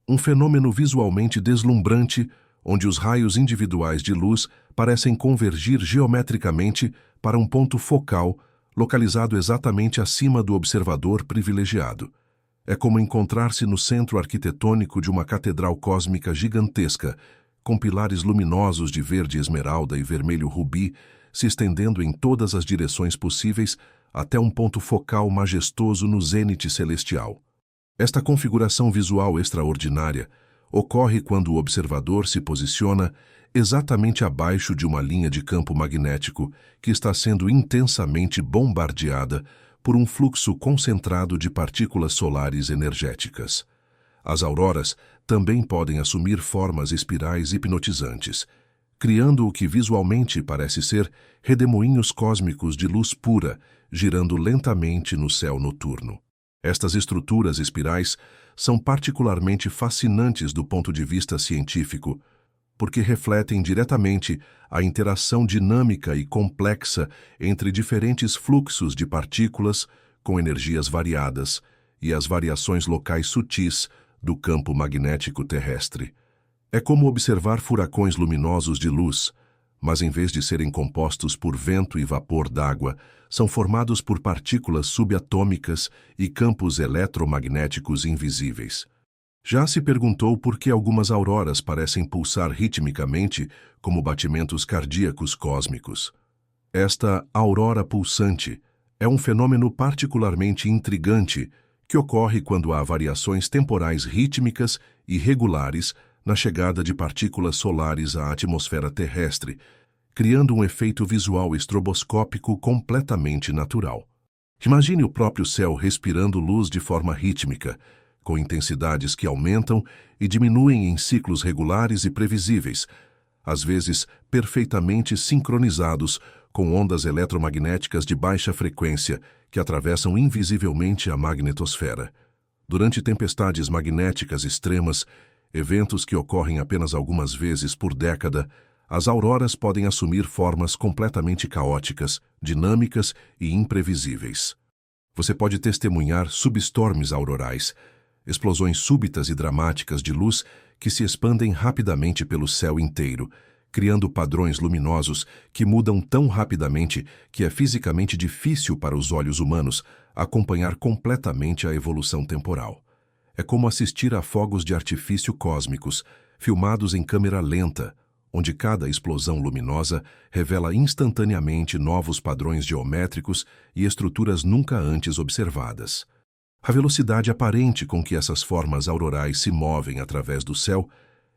um fenômeno visualmente deslumbrante onde os raios individuais de luz parecem convergir geometricamente para um ponto focal localizado exatamente acima do observador privilegiado. É como encontrar-se no centro arquitetônico de uma catedral cósmica gigantesca, com pilares luminosos de verde esmeralda e vermelho rubi se estendendo em todas as direções possíveis até um ponto focal majestoso no zênite celestial. Esta configuração visual extraordinária ocorre quando o observador se posiciona exatamente abaixo de uma linha de campo magnético que está sendo intensamente bombardeada por um fluxo concentrado de partículas solares energéticas. As auroras também podem assumir formas espirais hipnotizantes, criando o que visualmente parece ser redemoinhos cósmicos de luz pura, girando lentamente no céu noturno. Estas estruturas espirais são particularmente fascinantes do ponto de vista científico, porque refletem diretamente a interação dinâmica e complexa entre diferentes fluxos de partículas com energias variadas e as variações locais sutis do campo magnético terrestre. É como observar furacões luminosos de luz, mas em vez de serem compostos por vento e vapor d'água, são formados por partículas subatômicas e campos eletromagnéticos invisíveis. Já se perguntou por que algumas auroras parecem pulsar ritmicamente como batimentos cardíacos cósmicos. Esta aurora pulsante é um fenômeno particularmente intrigante que ocorre quando há variações temporais rítmicas e regulares na chegada de partículas solares à atmosfera terrestre, criando um efeito visual estroboscópico completamente natural. Imagine o próprio céu respirando luz de forma rítmica, com intensidades que aumentam e diminuem em ciclos regulares e previsíveis, às vezes perfeitamente sincronizados com ondas eletromagnéticas de baixa frequência que atravessam invisivelmente a magnetosfera. Durante tempestades magnéticas extremas, eventos que ocorrem apenas algumas vezes por década, as auroras podem assumir formas completamente caóticas, dinâmicas e imprevisíveis. Você pode testemunhar substormes aurorais, explosões súbitas e dramáticas de luz que se expandem rapidamente pelo céu inteiro, criando padrões luminosos que mudam tão rapidamente que é fisicamente difícil para os olhos humanos acompanhar completamente a evolução temporal. É como assistir a fogos de artifício cósmicos, filmados em câmera lenta, onde cada explosão luminosa revela instantaneamente novos padrões geométricos e estruturas nunca antes observadas. A velocidade aparente com que essas formas aurorais se movem através do céu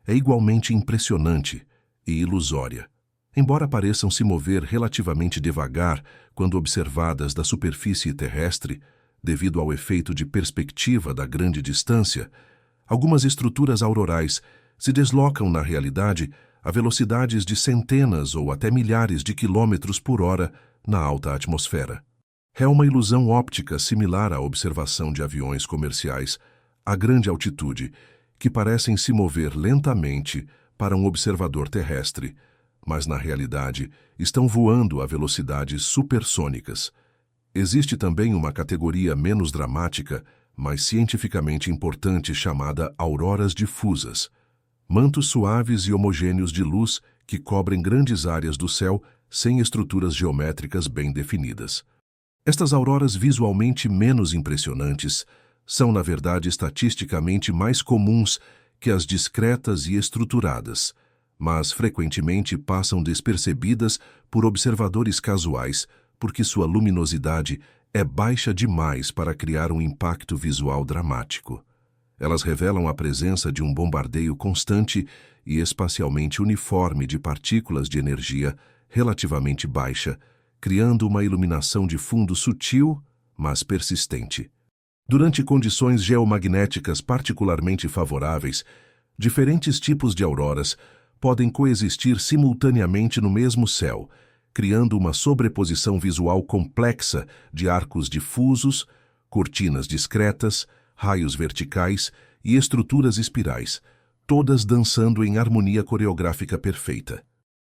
é igualmente impressionante e ilusória. Embora pareçam se mover relativamente devagar quando observadas da superfície terrestre, devido ao efeito de perspectiva da grande distância, algumas estruturas aurorais se deslocam na realidade a velocidades de centenas ou até milhares de quilômetros por hora na alta atmosfera. É uma ilusão óptica similar à observação de aviões comerciais a grande altitude, que parecem se mover lentamente para um observador terrestre, mas na realidade estão voando a velocidades supersônicas. Existe também uma categoria menos dramática, mas cientificamente importante, chamada auroras difusas. Mantos suaves e homogêneos de luz que cobrem grandes áreas do céu sem estruturas geométricas bem definidas. Estas auroras visualmente menos impressionantes são, na verdade, estatisticamente mais comuns que as discretas e estruturadas, mas frequentemente passam despercebidas por observadores casuais, porque sua luminosidade é baixa demais para criar um impacto visual dramático. Elas revelam a presença de um bombardeio constante e espacialmente uniforme de partículas de energia relativamente baixa, criando uma iluminação de fundo sutil, mas persistente. Durante condições geomagnéticas particularmente favoráveis, diferentes tipos de auroras podem coexistir simultaneamente no mesmo céu, criando uma sobreposição visual complexa de arcos difusos, cortinas discretas, raios verticais e estruturas espirais, todas dançando em harmonia coreográfica perfeita.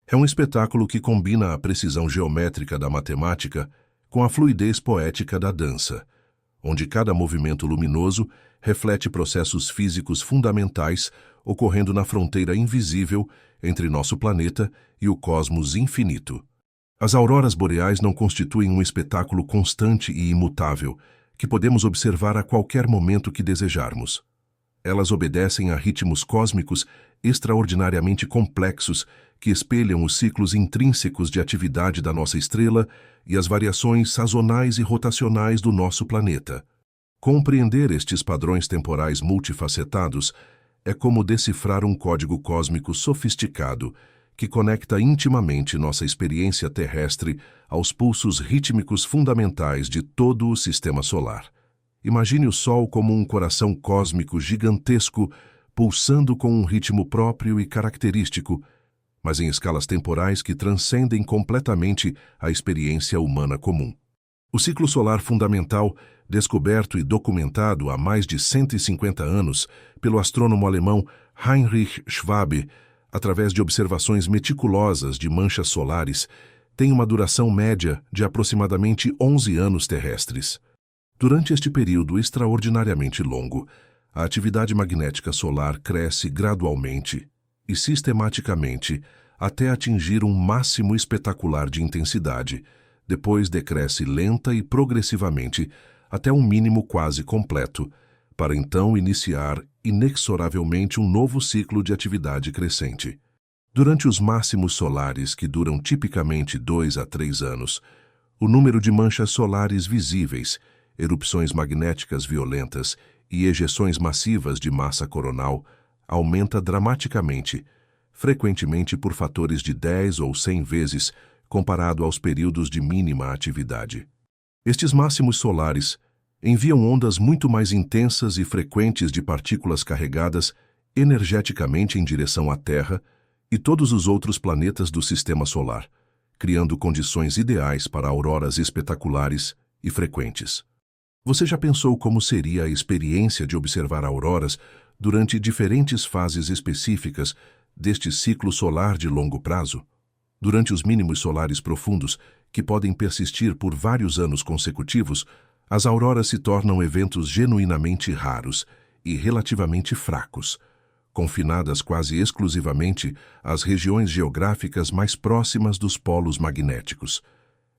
É um espetáculo que combina a precisão geométrica da matemática com a fluidez poética da dança, onde cada movimento luminoso reflete processos físicos fundamentais ocorrendo na fronteira invisível entre nosso planeta e o cosmos infinito. As auroras boreais não constituem um espetáculo constante e imutável que podemos observar a qualquer momento que desejarmos. Elas obedecem a ritmos cósmicos extraordinariamente complexos que espelham os ciclos intrínsecos de atividade da nossa estrela e as variações sazonais e rotacionais do nosso planeta. Compreender estes padrões temporais multifacetados é como decifrar um código cósmico sofisticado que conecta intimamente nossa experiência terrestre aos pulsos rítmicos fundamentais de todo o Sistema Solar. Imagine o Sol como um coração cósmico gigantesco, pulsando com um ritmo próprio e característico, mas em escalas temporais que transcendem completamente a experiência humana comum. O ciclo solar fundamental, descoberto e documentado há mais de 150 anos pelo astrônomo alemão Heinrich Schwabe, através de observações meticulosas de manchas solares, tem uma duração média de aproximadamente 11 anos terrestres. Durante este período extraordinariamente longo, a atividade magnética solar cresce gradualmente e sistematicamente até atingir um máximo espetacular de intensidade, depois decresce lenta e progressivamente até um mínimo quase completo, para então iniciar inexoravelmente um novo ciclo de atividade crescente. Durante os máximos solares, que duram tipicamente 2 a 3 anos, o número de manchas solares visíveis, erupções magnéticas violentas e ejeções massivas de massa coronal aumenta dramaticamente, frequentemente por fatores de 10 ou 100 vezes comparado aos períodos de mínima atividade. Estes máximos solares enviam ondas muito mais intensas e frequentes de partículas carregadas energeticamente em direção à Terra e todos os outros planetas do Sistema Solar, criando condições ideais para auroras espetaculares e frequentes. Você já pensou como seria a experiência de observar auroras durante diferentes fases específicas deste ciclo solar de longo prazo? Durante os mínimos solares profundos, que podem persistir por vários anos consecutivos, as auroras se tornam eventos genuinamente raros e relativamente fracos, confinadas quase exclusivamente às regiões geográficas mais próximas dos polos magnéticos.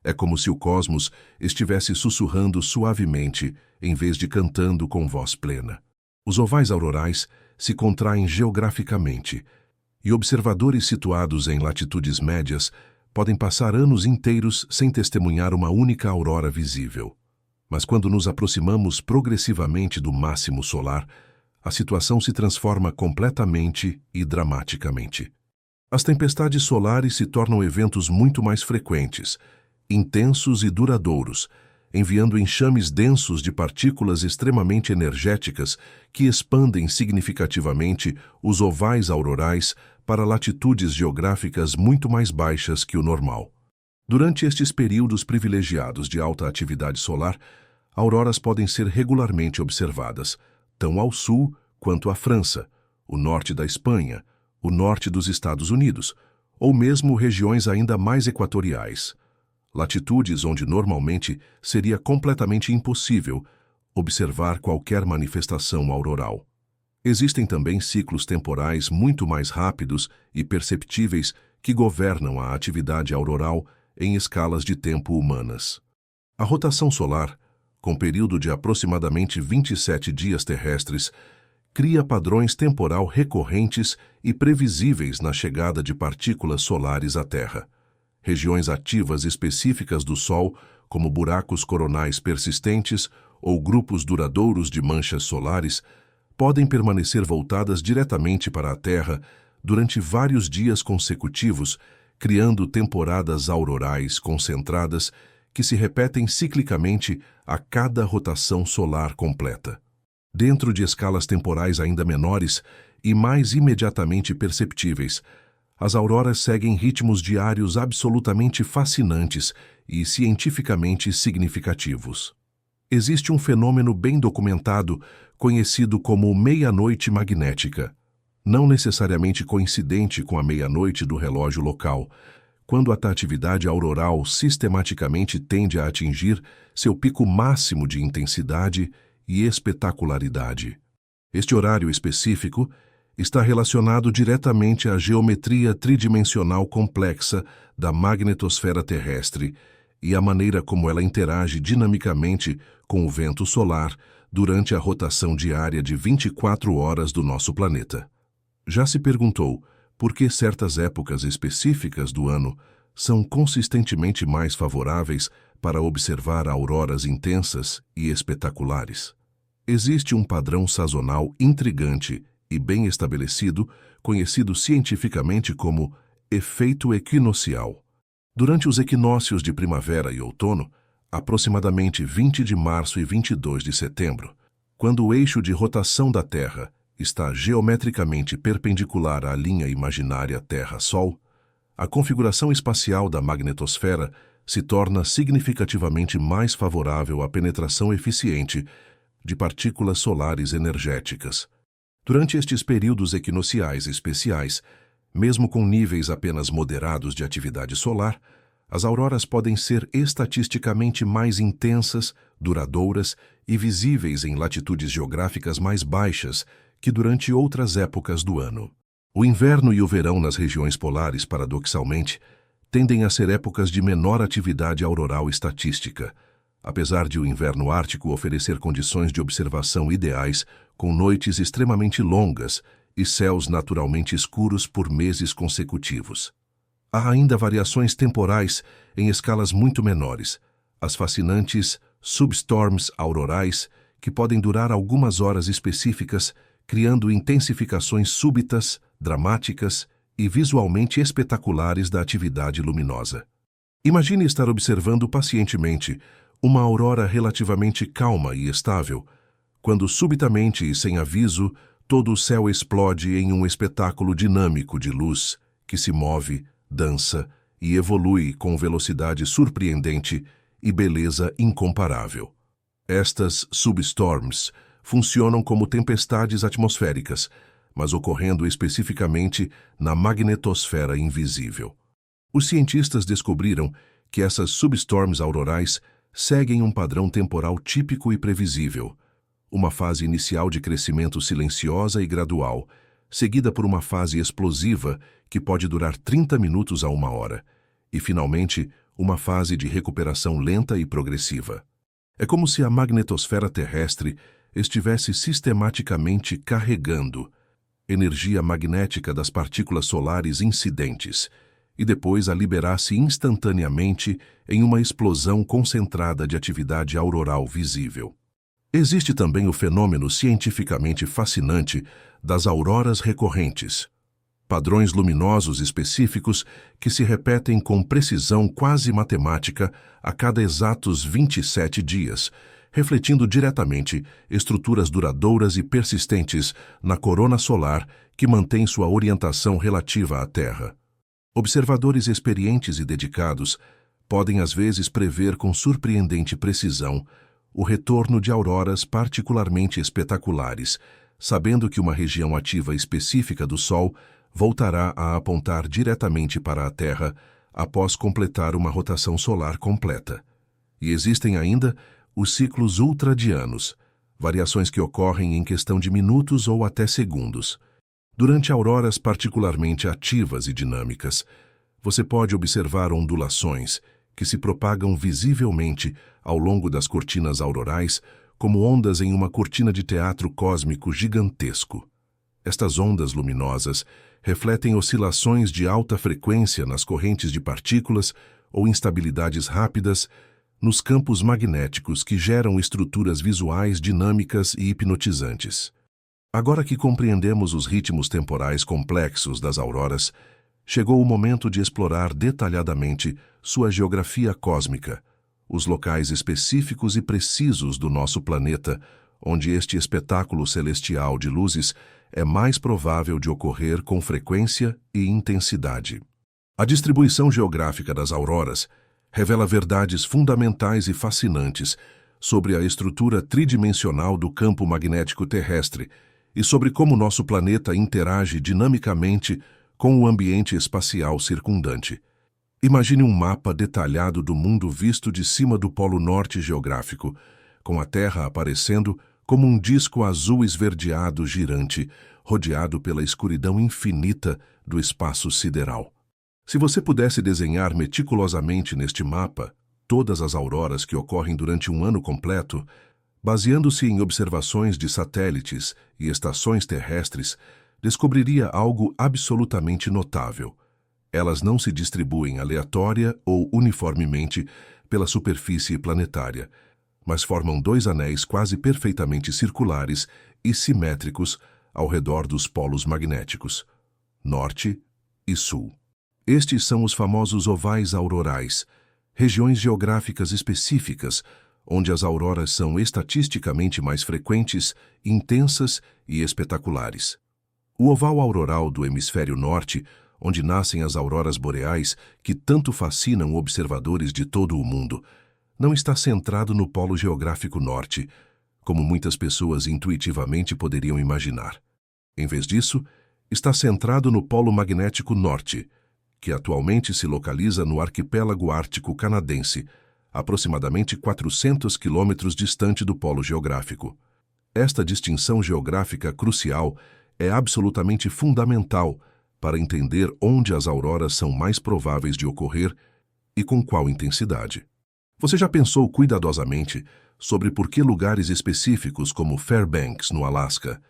É como se o cosmos estivesse sussurrando suavemente em vez de cantando com voz plena. Os ovais aurorais se contraem geograficamente e observadores situados em latitudes médias podem passar anos inteiros sem testemunhar uma única aurora visível. Mas quando nos aproximamos progressivamente do máximo solar, a situação se transforma completamente e dramaticamente. As tempestades solares se tornam eventos muito mais frequentes, intensos e duradouros, enviando enxames densos de partículas extremamente energéticas que expandem significativamente os ovais aurorais para latitudes geográficas muito mais baixas que o normal. Durante estes períodos privilegiados de alta atividade solar, auroras podem ser regularmente observadas, tão ao sul quanto à França, o norte da Espanha, o norte dos Estados Unidos, ou mesmo regiões ainda mais equatoriais, latitudes onde normalmente seria completamente impossível observar qualquer manifestação auroral. Existem também ciclos temporais muito mais rápidos e perceptíveis que governam a atividade auroral em escalas de tempo humanas. A rotação solar, com período de aproximadamente 27 dias terrestres, cria padrões temporal recorrentes e previsíveis na chegada de partículas solares à Terra. Regiões ativas específicas do Sol, como buracos coronais persistentes ou grupos duradouros de manchas solares, podem permanecer voltadas diretamente para a Terra durante vários dias consecutivos, criando temporadas aurorais concentradas que se repetem ciclicamente a cada rotação solar completa. Dentro de escalas temporais ainda menores e mais imediatamente perceptíveis, as auroras seguem ritmos diários absolutamente fascinantes e cientificamente significativos. Existe um fenômeno bem documentado, conhecido como meia-noite magnética, não necessariamente coincidente com a meia-noite do relógio local, quando a atividade auroral sistematicamente tende a atingir seu pico máximo de intensidade e espetacularidade. Este horário específico está relacionado diretamente à geometria tridimensional complexa da magnetosfera terrestre e à maneira como ela interage dinamicamente com o vento solar durante a rotação diária de 24 horas do nosso planeta. Já se perguntou por que certas épocas específicas do ano são consistentemente mais favoráveis para observar auroras intensas e espetaculares? Existe um padrão sazonal intrigante e bem estabelecido, conhecido cientificamente como efeito equinocial. Durante os equinócios de primavera e outono, aproximadamente 20 de março e 22 de setembro, quando o eixo de rotação da Terra está geometricamente perpendicular à linha imaginária Terra-Sol, a configuração espacial da magnetosfera se torna significativamente mais favorável à penetração eficiente de partículas solares energéticas. Durante estes períodos equinociais especiais, mesmo com níveis apenas moderados de atividade solar, as auroras podem ser estatisticamente mais intensas, duradouras e visíveis em latitudes geográficas mais baixas que durante outras épocas do ano. O inverno e o verão nas regiões polares, paradoxalmente, tendem a ser épocas de menor atividade auroral estatística, apesar de o inverno ártico oferecer condições de observação ideais, com noites extremamente longas e céus naturalmente escuros por meses consecutivos. Há ainda variações temporais em escalas muito menores, as fascinantes substorms aurorais, que podem durar algumas horas específicas, criando intensificações súbitas, dramáticas e visualmente espetaculares da atividade luminosa. Imagine estar observando pacientemente uma aurora relativamente calma e estável, quando subitamente e sem aviso todo o céu explode em um espetáculo dinâmico de luz que se move, dança e evolui com velocidade surpreendente e beleza incomparável. Estas substorms funcionam como tempestades atmosféricas, mas ocorrendo especificamente na magnetosfera invisível. Os cientistas descobriram que essas substorms aurorais seguem um padrão temporal típico e previsível, uma fase inicial de crescimento silenciosa e gradual, seguida por uma fase explosiva que pode durar 30 minutos a 1 hora, e, finalmente, uma fase de recuperação lenta e progressiva. É como se a magnetosfera terrestre estivesse sistematicamente carregando energia magnética das partículas solares incidentes e depois a liberasse instantaneamente em uma explosão concentrada de atividade auroral visível. Existe também o fenômeno cientificamente fascinante das auroras recorrentes, padrões luminosos específicos que se repetem com precisão quase matemática a cada exatos 27 dias, refletindo diretamente estruturas duradouras e persistentes na corona solar que mantém sua orientação relativa à Terra. Observadores experientes e dedicados podem às vezes prever com surpreendente precisão o retorno de auroras particularmente espetaculares, sabendo que uma região ativa específica do Sol voltará a apontar diretamente para a Terra após completar uma rotação solar completa. E existem ainda os ciclos ultradianos, variações que ocorrem em questão de minutos ou até segundos. Durante auroras particularmente ativas e dinâmicas, você pode observar ondulações que se propagam visivelmente ao longo das cortinas aurorais como ondas em uma cortina de teatro cósmico gigantesco. Estas ondas luminosas refletem oscilações de alta frequência nas correntes de partículas ou instabilidades rápidas nos campos magnéticos que geram estruturas visuais dinâmicas e hipnotizantes. Agora que compreendemos os ritmos temporais complexos das auroras, chegou o momento de explorar detalhadamente sua geografia cósmica, os locais específicos e precisos do nosso planeta, onde este espetáculo celestial de luzes é mais provável de ocorrer com frequência e intensidade. A distribuição geográfica das auroras revela verdades fundamentais e fascinantes sobre a estrutura tridimensional do campo magnético terrestre e sobre como nosso planeta interage dinamicamente com o ambiente espacial circundante. Imagine um mapa detalhado do mundo visto de cima do Polo Norte geográfico, com a Terra aparecendo como um disco azul esverdeado girante, rodeado pela escuridão infinita do espaço sideral. Se você pudesse desenhar meticulosamente neste mapa todas as auroras que ocorrem durante um ano completo, baseando-se em observações de satélites e estações terrestres, descobriria algo absolutamente notável. Elas não se distribuem aleatória ou uniformemente pela superfície planetária, mas formam dois anéis quase perfeitamente circulares e simétricos ao redor dos polos magnéticos, norte e sul. Estes são os famosos ovais aurorais, regiões geográficas específicas onde as auroras são estatisticamente mais frequentes, intensas e espetaculares. O oval auroral do hemisfério norte, onde nascem as auroras boreais que tanto fascinam observadores de todo o mundo, não está centrado no polo geográfico norte, como muitas pessoas intuitivamente poderiam imaginar. Em vez disso, está centrado no polo magnético norte, que atualmente se localiza no arquipélago ártico canadense, aproximadamente 400 quilômetros distante do polo geográfico. Esta distinção geográfica crucial é absolutamente fundamental para entender onde as auroras são mais prováveis de ocorrer e com qual intensidade. Você já pensou cuidadosamente sobre por que lugares específicos como Fairbanks, no Alasca,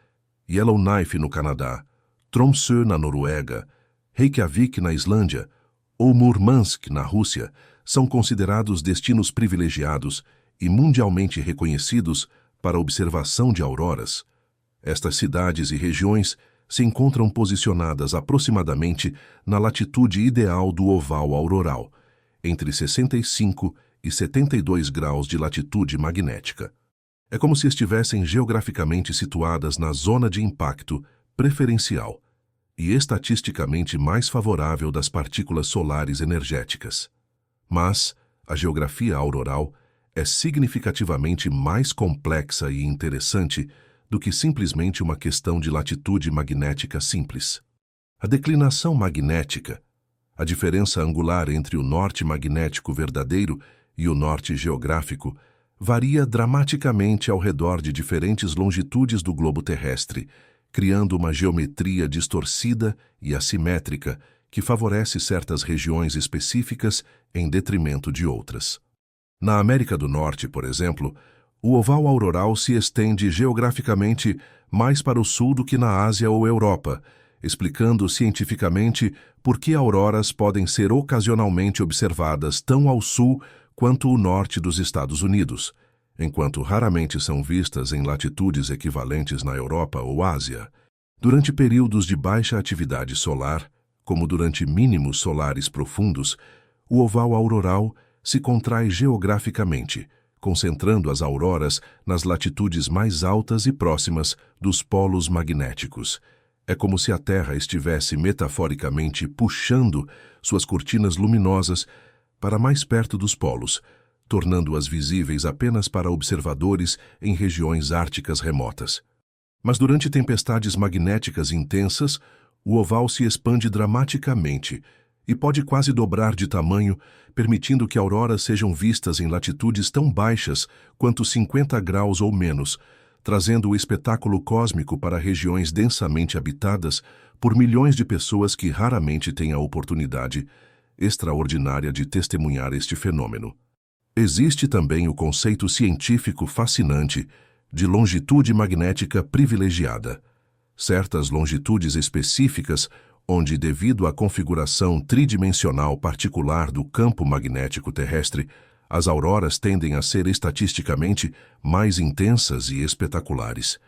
Yellowknife, no Canadá, Tromsø, na Noruega, Reykjavik, na Islândia, ou Murmansk, na Rússia, são considerados destinos privilegiados e mundialmente reconhecidos para a observação de auroras? Estas cidades e regiões se encontram posicionadas aproximadamente na latitude ideal do oval auroral, entre 65 e 72 graus de latitude magnética. É como se estivessem geograficamente situadas na zona de impacto preferencial e estatisticamente mais favorável das partículas solares energéticas. Mas a geografia auroral é significativamente mais complexa e interessante do que simplesmente uma questão de latitude magnética simples. A declinação magnética, a diferença angular entre o norte magnético verdadeiro e o norte geográfico, varia dramaticamente ao redor de diferentes longitudes do globo terrestre, criando uma geometria distorcida e assimétrica que favorece certas regiões específicas em detrimento de outras. Na América do Norte, por exemplo, o oval auroral se estende geograficamente mais para o sul do que na Ásia ou Europa, explicando cientificamente por que auroras podem ser ocasionalmente observadas tão ao sul quanto o norte dos Estados Unidos, enquanto raramente são vistas em latitudes equivalentes na Europa ou Ásia. Durante períodos de baixa atividade solar, como durante mínimos solares profundos, o oval auroral se contrai geograficamente, concentrando as auroras nas latitudes mais altas e próximas dos polos magnéticos. É como se a Terra estivesse metaforicamente puxando suas cortinas luminosas para mais perto dos polos, tornando-as visíveis apenas para observadores em regiões árticas remotas. Mas durante tempestades magnéticas intensas, o oval se expande dramaticamente e pode quase dobrar de tamanho, permitindo que auroras sejam vistas em latitudes tão baixas quanto 50 graus ou menos, trazendo o espetáculo cósmico para regiões densamente habitadas por milhões de pessoas que raramente têm a oportunidade extraordinária de testemunhar este fenômeno. Existe também o conceito científico fascinante de longitude magnética privilegiada. Certas longitudes específicas, onde, devido à configuração tridimensional particular do campo magnético terrestre, as auroras tendem a ser estatisticamente mais intensas e espetaculares.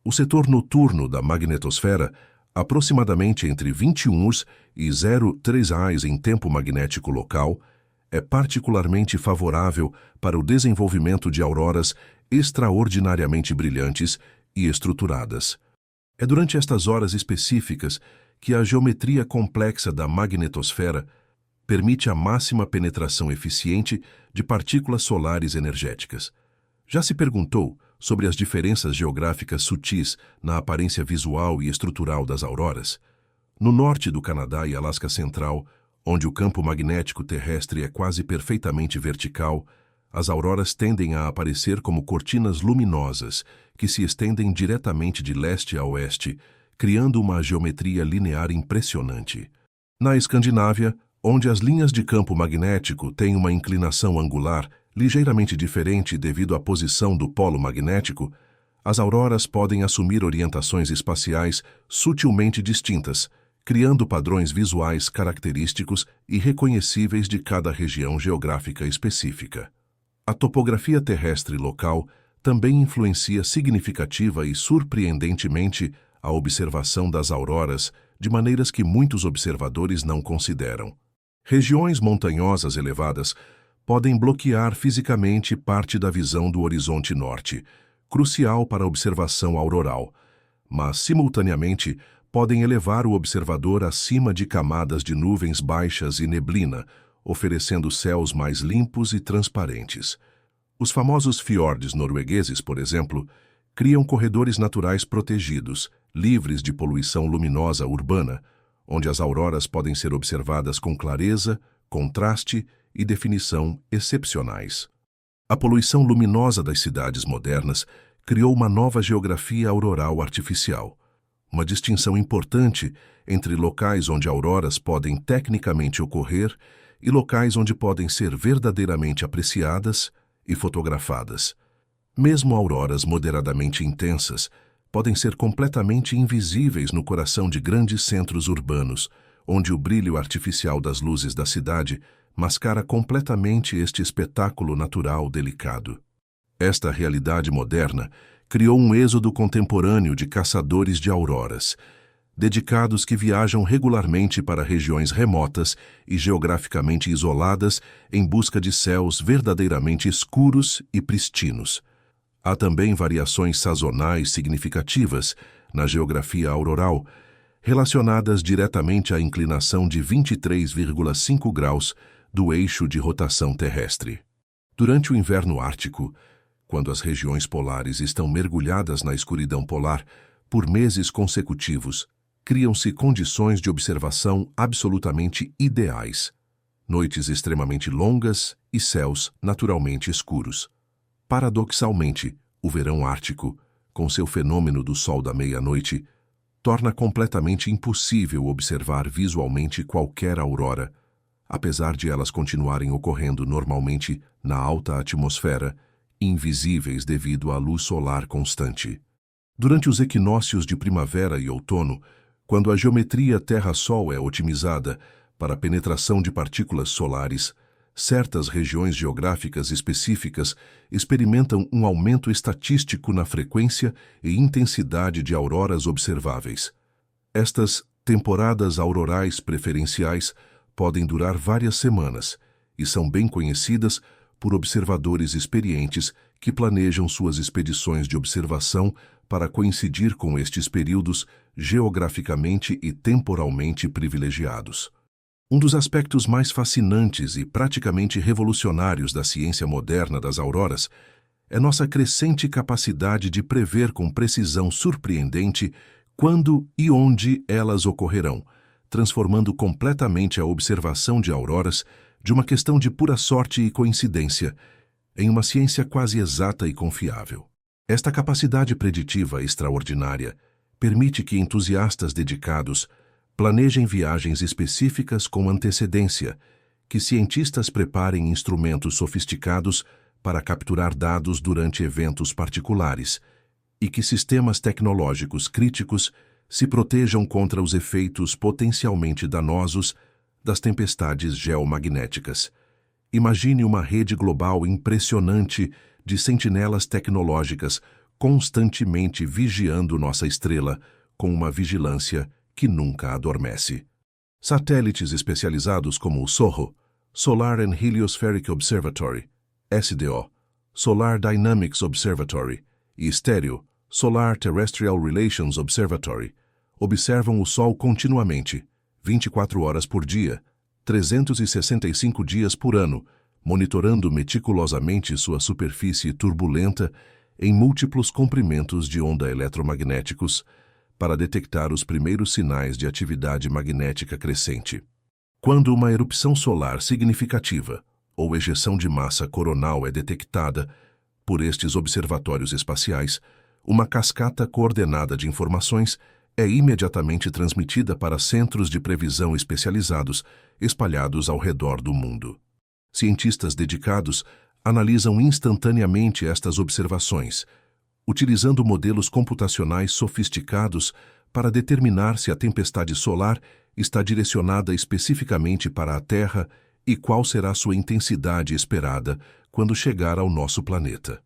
O setor noturno da magnetosfera, aproximadamente entre 21 e 0,3 AIs em tempo magnético local, é particularmente favorável para o desenvolvimento de auroras extraordinariamente brilhantes e estruturadas. É durante estas horas específicas que a geometria complexa da magnetosfera permite a máxima penetração eficiente de partículas solares energéticas. Já se perguntou sobre as diferenças geográficas sutis na aparência visual e estrutural das auroras? No norte do Canadá e Alasca Central, onde o campo magnético terrestre é quase perfeitamente vertical, as auroras tendem a aparecer como cortinas luminosas que se estendem diretamente de leste a oeste, criando uma geometria linear impressionante. Na Escandinávia, onde as linhas de campo magnético têm uma inclinação angular ligeiramente diferente devido à posição do polo magnético, as auroras podem assumir orientações espaciais sutilmente distintas, criando padrões visuais característicos e reconhecíveis de cada região geográfica específica. A topografia terrestre local também influencia significativa e surpreendentemente a observação das auroras de maneiras que muitos observadores não consideram. Regiões montanhosas elevadas podem bloquear fisicamente parte da visão do horizonte norte, crucial para a observação auroral, mas, simultaneamente, podem elevar o observador acima de camadas de nuvens baixas e neblina, oferecendo céus mais limpos e transparentes. Os famosos fiordes noruegueses, por exemplo, criam corredores naturais protegidos, livres de poluição luminosa urbana, onde as auroras podem ser observadas com clareza, contraste e definição excepcionais. A poluição luminosa das cidades modernas criou uma nova geografia auroral artificial, uma distinção importante entre locais onde auroras podem tecnicamente ocorrer e locais onde podem ser verdadeiramente apreciadas e fotografadas. Mesmo auroras moderadamente intensas podem ser completamente invisíveis no coração de grandes centros urbanos, onde o brilho artificial das luzes da cidade mascara completamente este espetáculo natural delicado. Esta realidade moderna criou um êxodo contemporâneo de caçadores de auroras, dedicados que viajam regularmente para regiões remotas e geograficamente isoladas em busca de céus verdadeiramente escuros e pristinos. Há também variações sazonais significativas na geografia auroral, relacionadas diretamente à inclinação de 23,5 graus do eixo de rotação terrestre. Durante o inverno ártico, quando as regiões polares estão mergulhadas na escuridão polar por meses consecutivos, criam-se condições de observação absolutamente ideais. Noites extremamente longas e céus naturalmente escuros. Paradoxalmente, o verão ártico, com seu fenômeno do sol da meia-noite, torna completamente impossível observar visualmente qualquer aurora, apesar de elas continuarem ocorrendo normalmente na alta atmosfera, invisíveis devido à luz solar constante. Durante os equinócios de primavera e outono, quando a geometria Terra-Sol é otimizada para a penetração de partículas solares, certas regiões geográficas específicas experimentam um aumento estatístico na frequência e intensidade de auroras observáveis. Estas temporadas aurorais preferenciais podem durar várias semanas e são bem conhecidas por observadores experientes que planejam suas expedições de observação para coincidir com estes períodos geograficamente e temporalmente privilegiados. Um dos aspectos mais fascinantes e praticamente revolucionários da ciência moderna das auroras é nossa crescente capacidade de prever com precisão surpreendente quando e onde elas ocorrerão, transformando completamente a observação de auroras de uma questão de pura sorte e coincidência em uma ciência quase exata e confiável. Esta capacidade preditiva extraordinária permite que entusiastas dedicados planejem viagens específicas com antecedência, que cientistas preparem instrumentos sofisticados para capturar dados durante eventos particulares e que sistemas tecnológicos críticos se protejam contra os efeitos potencialmente danosos das tempestades geomagnéticas. Imagine uma rede global impressionante de sentinelas tecnológicas constantemente vigiando nossa estrela com uma vigilância que nunca adormece. Satélites especializados como o SOHO, Solar and Heliospheric Observatory, SDO, Solar Dynamics Observatory e STEREO, Solar Terrestrial Relations Observatory, observam o Sol continuamente, 24 horas por dia, 365 dias por ano, monitorando meticulosamente sua superfície turbulenta em múltiplos comprimentos de onda eletromagnéticos para detectar os primeiros sinais de atividade magnética crescente. Quando uma erupção solar significativa ou ejeção de massa coronal é detectada por estes observatórios espaciais, uma cascata coordenada de informações é imediatamente transmitida para centros de previsão especializados espalhados ao redor do mundo. Cientistas dedicados analisam instantaneamente estas observações, utilizando modelos computacionais sofisticados para determinar se a tempestade solar está direcionada especificamente para a Terra e qual será sua intensidade esperada quando chegar ao nosso planeta.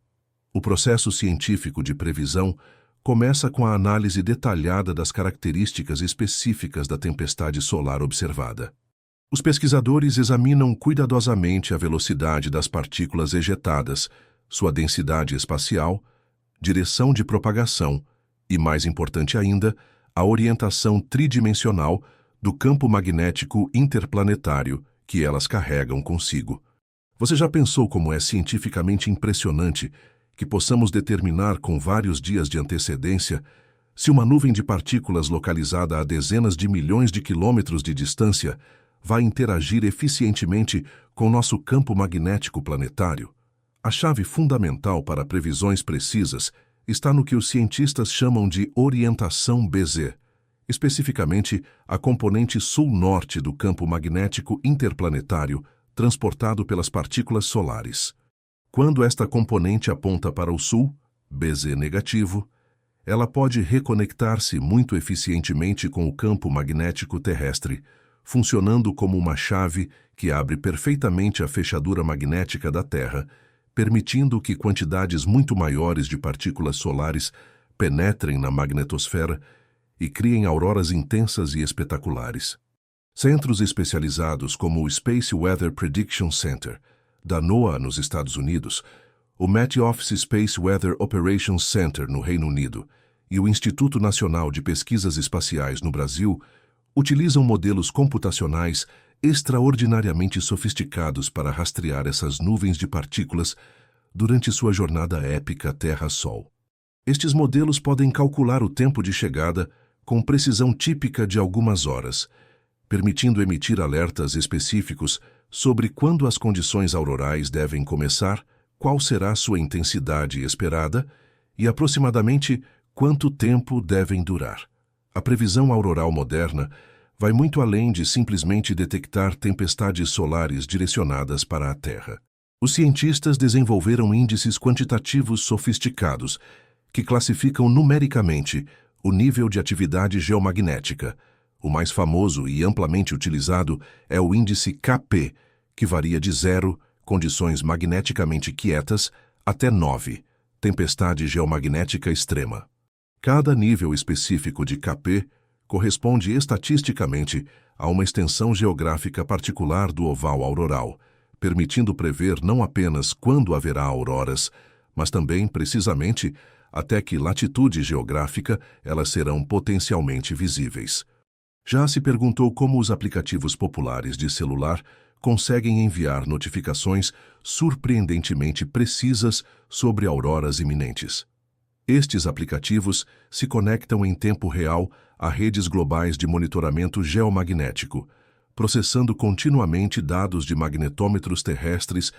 O processo científico de previsão começa com a análise detalhada das características específicas da tempestade solar observada. Os pesquisadores examinam cuidadosamente a velocidade das partículas ejetadas, sua densidade espacial, direção de propagação e, mais importante ainda, a orientação tridimensional do campo magnético interplanetário que elas carregam consigo. Você já pensou como é cientificamente impressionante que possamos determinar com vários dias de antecedência se uma nuvem de partículas localizada a dezenas de milhões de quilômetros de distância vai interagir eficientemente com nosso campo magnético planetário? A chave fundamental para previsões precisas está no que os cientistas chamam de orientação BZ, especificamente a componente sul-norte do campo magnético interplanetário transportado pelas partículas solares. Quando esta componente aponta para o sul, BZ negativo, ela pode reconectar-se muito eficientemente com o campo magnético terrestre, funcionando como uma chave que abre perfeitamente a fechadura magnética da Terra, permitindo que quantidades muito maiores de partículas solares penetrem na magnetosfera e criem auroras intensas e espetaculares. Centros especializados como o Space Weather Prediction Center, da NOAA nos Estados Unidos, o Met Office Space Weather Operations Center no Reino Unido e o Instituto Nacional de Pesquisas Espaciais no Brasil utilizam modelos computacionais extraordinariamente sofisticados para rastrear essas nuvens de partículas durante sua jornada épica Terra-Sol. Estes modelos podem calcular o tempo de chegada com precisão típica de algumas horas, permitindo emitir alertas específicos sobre quando as condições aurorais devem começar, qual será sua intensidade esperada e aproximadamente quanto tempo devem durar. A previsão auroral moderna vai muito além de simplesmente detectar tempestades solares direcionadas para a Terra. Os cientistas desenvolveram índices quantitativos sofisticados que classificam numericamente o nível de atividade geomagnética. O mais famoso e amplamente utilizado é o índice KP, que varia de 0, condições magneticamente quietas, até 9, tempestade geomagnética extrema. Cada nível específico de KP corresponde estatisticamente a uma extensão geográfica particular do oval auroral, permitindo prever não apenas quando haverá auroras, mas também, precisamente, até que latitude geográfica elas serão potencialmente visíveis. Já se perguntou como os aplicativos populares de celular conseguem enviar notificações surpreendentemente precisas sobre auroras iminentes. Estes aplicativos se conectam em tempo real a redes globais de monitoramento geomagnético, processando continuamente dados de magnetômetros terrestres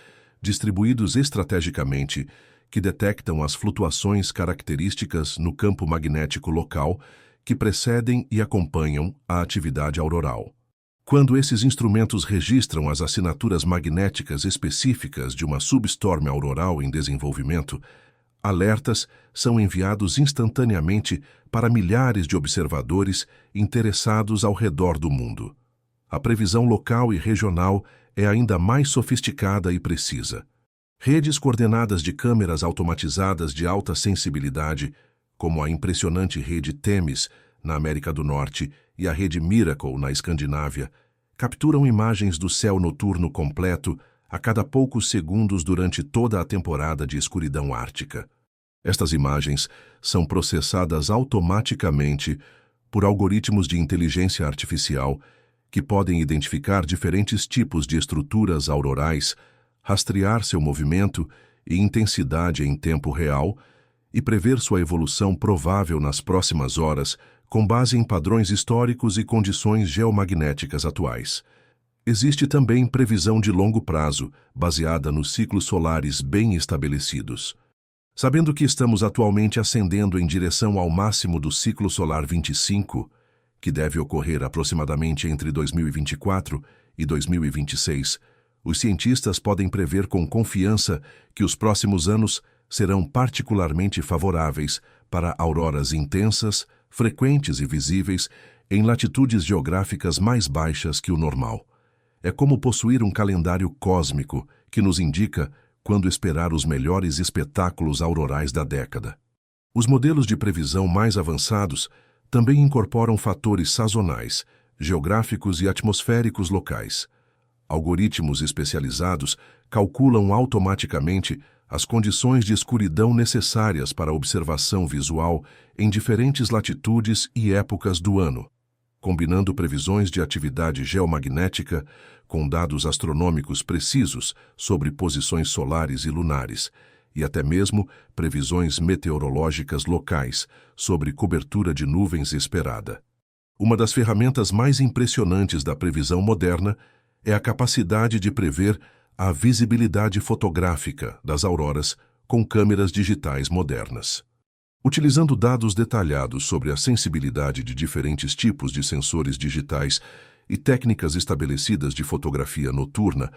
distribuídos estrategicamente que detectam as flutuações características no campo magnético local que precedem e acompanham a atividade auroral. Quando esses instrumentos registram as assinaturas magnéticas específicas de uma substorm auroral em desenvolvimento, alertas são enviados instantaneamente para milhares de observadores interessados ao redor do mundo. A previsão local e regional é ainda mais sofisticada e precisa. Redes coordenadas de câmeras automatizadas de alta sensibilidade, como a impressionante rede Temis, na América do Norte, e a rede Miracle, na Escandinávia, capturam imagens do céu noturno completo a cada poucos segundos durante toda a temporada de escuridão ártica. Estas imagens são processadas automaticamente por algoritmos de inteligência artificial que podem identificar diferentes tipos de estruturas aurorais, rastrear seu movimento e intensidade em tempo real e prever sua evolução provável nas próximas horas com base em padrões históricos e condições geomagnéticas atuais. Existe também previsão de longo prazo, baseada nos ciclos solares bem estabelecidos. Sabendo que estamos atualmente ascendendo em direção ao máximo do ciclo solar 25, que deve ocorrer aproximadamente entre 2024 e 2026, os cientistas podem prever com confiança que os próximos anos serão particularmente favoráveis para auroras intensas, frequentes e visíveis em latitudes geográficas mais baixas que o normal. É como possuir um calendário cósmico que nos indica quando esperar os melhores espetáculos aurorais da década. Os modelos de previsão mais avançados também incorporam fatores sazonais, geográficos e atmosféricos locais. Algoritmos especializados calculam automaticamente as condições de escuridão necessárias para observação visual em diferentes latitudes e épocas do ano, combinando previsões de atividade geomagnética com dados astronômicos precisos sobre posições solares e lunares, e até mesmo previsões meteorológicas locais sobre cobertura de nuvens esperada. Uma das ferramentas mais impressionantes da previsão moderna é a capacidade de prever a visibilidade fotográfica das auroras com câmeras digitais modernas. Utilizando dados detalhados sobre a sensibilidade de diferentes tipos de sensores digitais e técnicas estabelecidas de fotografia noturna,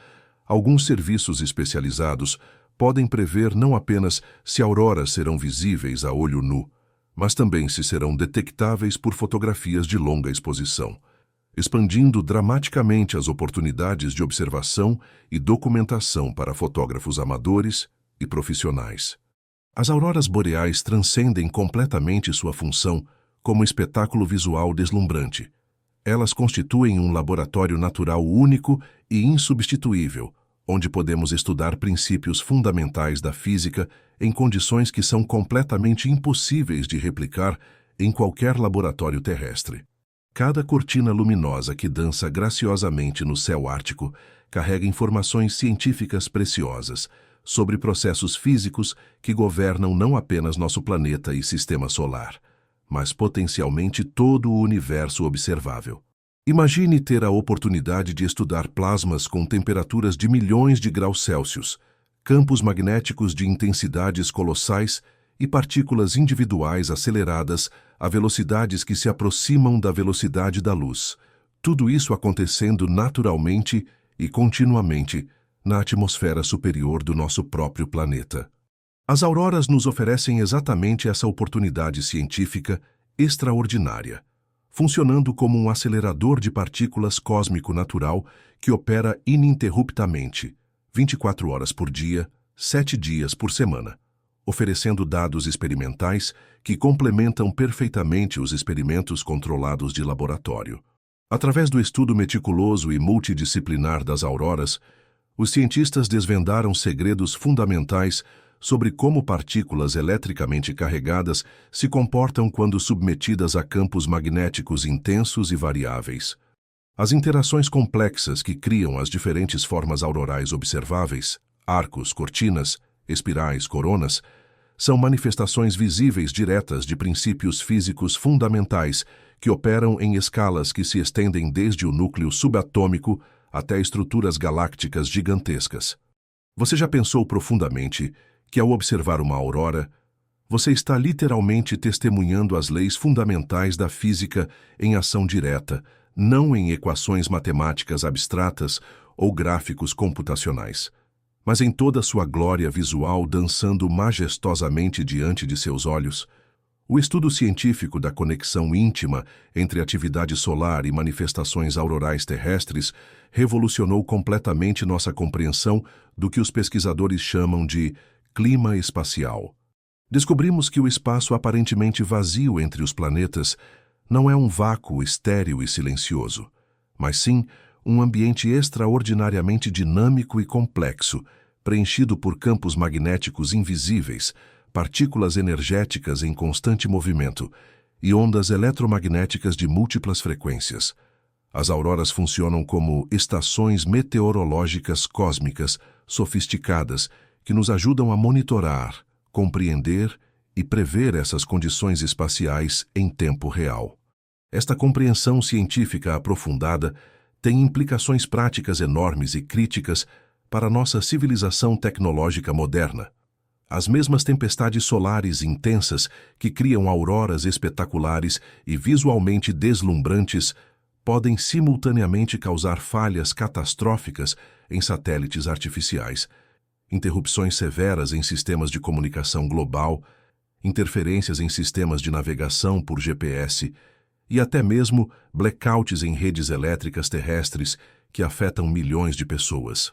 alguns serviços especializados podem prever não apenas se auroras serão visíveis a olho nu, mas também se serão detectáveis por fotografias de longa exposição, expandindo dramaticamente as oportunidades de observação e documentação para fotógrafos amadores e profissionais. As auroras boreais transcendem completamente sua função como espetáculo visual deslumbrante. Elas constituem um laboratório natural único e insubstituível, onde podemos estudar princípios fundamentais da física em condições que são completamente impossíveis de replicar em qualquer laboratório terrestre. Cada cortina luminosa que dança graciosamente no céu ártico carrega informações científicas preciosas sobre processos físicos que governam não apenas nosso planeta e sistema solar, mas potencialmente todo o universo observável. Imagine ter a oportunidade de estudar plasmas com temperaturas de milhões de graus Celsius, campos magnéticos de intensidades colossais e partículas individuais aceleradas a velocidades que se aproximam da velocidade da luz. Tudo isso acontecendo naturalmente e continuamente na atmosfera superior do nosso próprio planeta. As auroras nos oferecem exatamente essa oportunidade científica extraordinária, funcionando como um acelerador de partículas cósmico natural que opera ininterruptamente, 24 horas por dia, 7 dias por semana, oferecendo dados experimentais que complementam perfeitamente os experimentos controlados de laboratório. Através do estudo meticuloso e multidisciplinar das auroras, os cientistas desvendaram segredos fundamentais sobre como partículas eletricamente carregadas se comportam quando submetidas a campos magnéticos intensos e variáveis. As interações complexas que criam as diferentes formas aurorais observáveis, arcos, cortinas, espirais, coronas, são manifestações visíveis diretas de princípios físicos fundamentais que operam em escalas que se estendem desde o núcleo subatômico até estruturas galácticas gigantescas. Você já pensou profundamente que, ao observar uma aurora, você está literalmente testemunhando as leis fundamentais da física em ação direta, não em equações matemáticas abstratas ou gráficos computacionais, mas em toda sua glória visual dançando majestosamente diante de seus olhos? O estudo científico da conexão íntima entre atividade solar e manifestações aurorais terrestres revolucionou completamente nossa compreensão do que os pesquisadores chamam de clima espacial. Descobrimos que o espaço aparentemente vazio entre os planetas não é um vácuo estéril e silencioso, mas sim um ambiente extraordinariamente dinâmico e complexo, preenchido por campos magnéticos invisíveis, partículas energéticas em constante movimento e ondas eletromagnéticas de múltiplas frequências. As auroras funcionam como estações meteorológicas cósmicas sofisticadas que nos ajudam a monitorar, compreender e prever essas condições espaciais em tempo real. Esta compreensão científica aprofundada tem implicações práticas enormes e críticas para nossa civilização tecnológica moderna. As mesmas tempestades solares intensas que criam auroras espetaculares e visualmente deslumbrantes podem simultaneamente causar falhas catastróficas em satélites artificiais, interrupções severas em sistemas de comunicação global, interferências em sistemas de navegação por GPS e até mesmo blackouts em redes elétricas terrestres que afetam milhões de pessoas.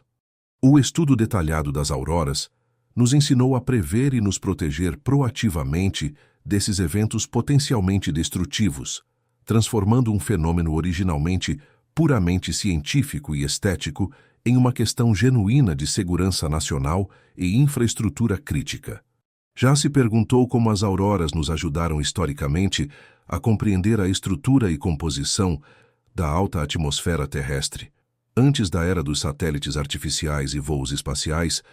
O estudo detalhado das auroras nos ensinou a prever e nos proteger proativamente desses eventos potencialmente destrutivos, transformando um fenômeno originalmente puramente científico e estético em uma questão genuína de segurança nacional e infraestrutura crítica. Já se perguntou como as auroras nos ajudaram historicamente a compreender a estrutura e composição da alta atmosfera terrestre. Antes da era dos satélites artificiais e voos espaciais,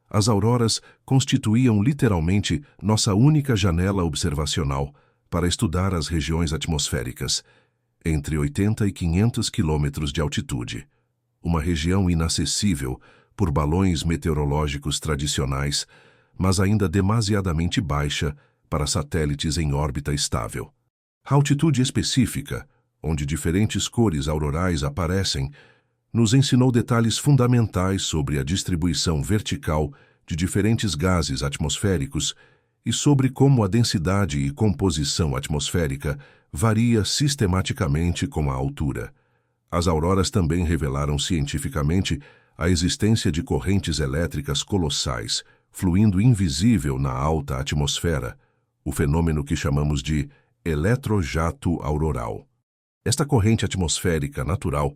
as auroras constituíam literalmente nossa única janela observacional para estudar as regiões atmosféricas, entre 80 e 500 quilômetros de altitude, uma região inacessível por balões meteorológicos tradicionais, mas ainda demasiadamente baixa para satélites em órbita estável. A altitude específica, onde diferentes cores aurorais aparecem, nos ensinou detalhes fundamentais sobre a distribuição vertical de diferentes gases atmosféricos e sobre como a densidade e composição atmosférica varia sistematicamente com a altura. As auroras também revelaram cientificamente a existência de correntes elétricas colossais, fluindo invisível na alta atmosfera, o fenômeno que chamamos de eletrojato auroral. Esta corrente atmosférica natural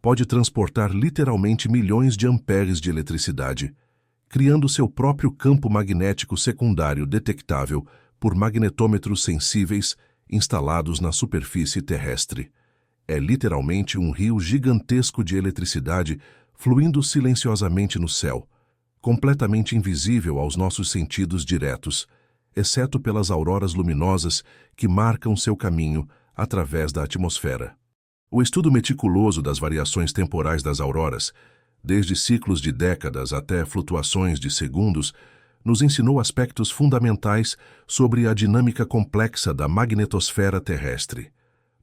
pode transportar literalmente milhões de amperes de eletricidade, criando seu próprio campo magnético secundário detectável por magnetômetros sensíveis instalados na superfície terrestre. É literalmente um rio gigantesco de eletricidade fluindo silenciosamente no céu, completamente invisível aos nossos sentidos diretos, exceto pelas auroras luminosas que marcam seu caminho através da atmosfera. O estudo meticuloso das variações temporais das auroras, desde ciclos de décadas até flutuações de segundos, nos ensinou aspectos fundamentais sobre a dinâmica complexa da magnetosfera terrestre.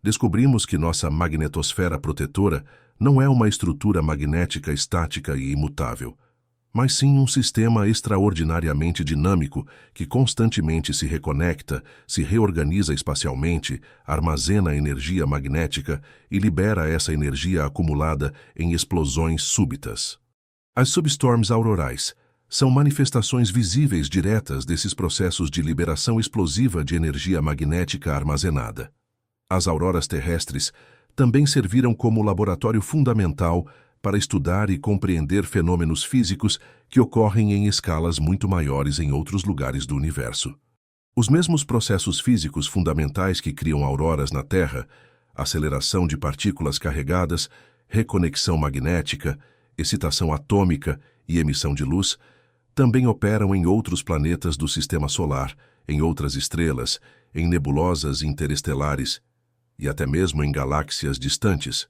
Descobrimos que nossa magnetosfera protetora não é uma estrutura magnética estática e imutável, mas sim um sistema extraordinariamente dinâmico que constantemente se reconecta, se reorganiza espacialmente, armazena energia magnética e libera essa energia acumulada em explosões súbitas. As substorms aurorais são manifestações visíveis diretas desses processos de liberação explosiva de energia magnética armazenada. As auroras terrestres também serviram como laboratório fundamental para estudar e compreender fenômenos físicos que ocorrem em escalas muito maiores em outros lugares do universo. Os mesmos processos físicos fundamentais que criam auroras na Terra aceleração de partículas carregadas, reconexão magnética, excitação atômica e emissão de luz, também operam em outros planetas do Sistema Solar, em outras estrelas, em nebulosas interestelares e até mesmo em galáxias distantes.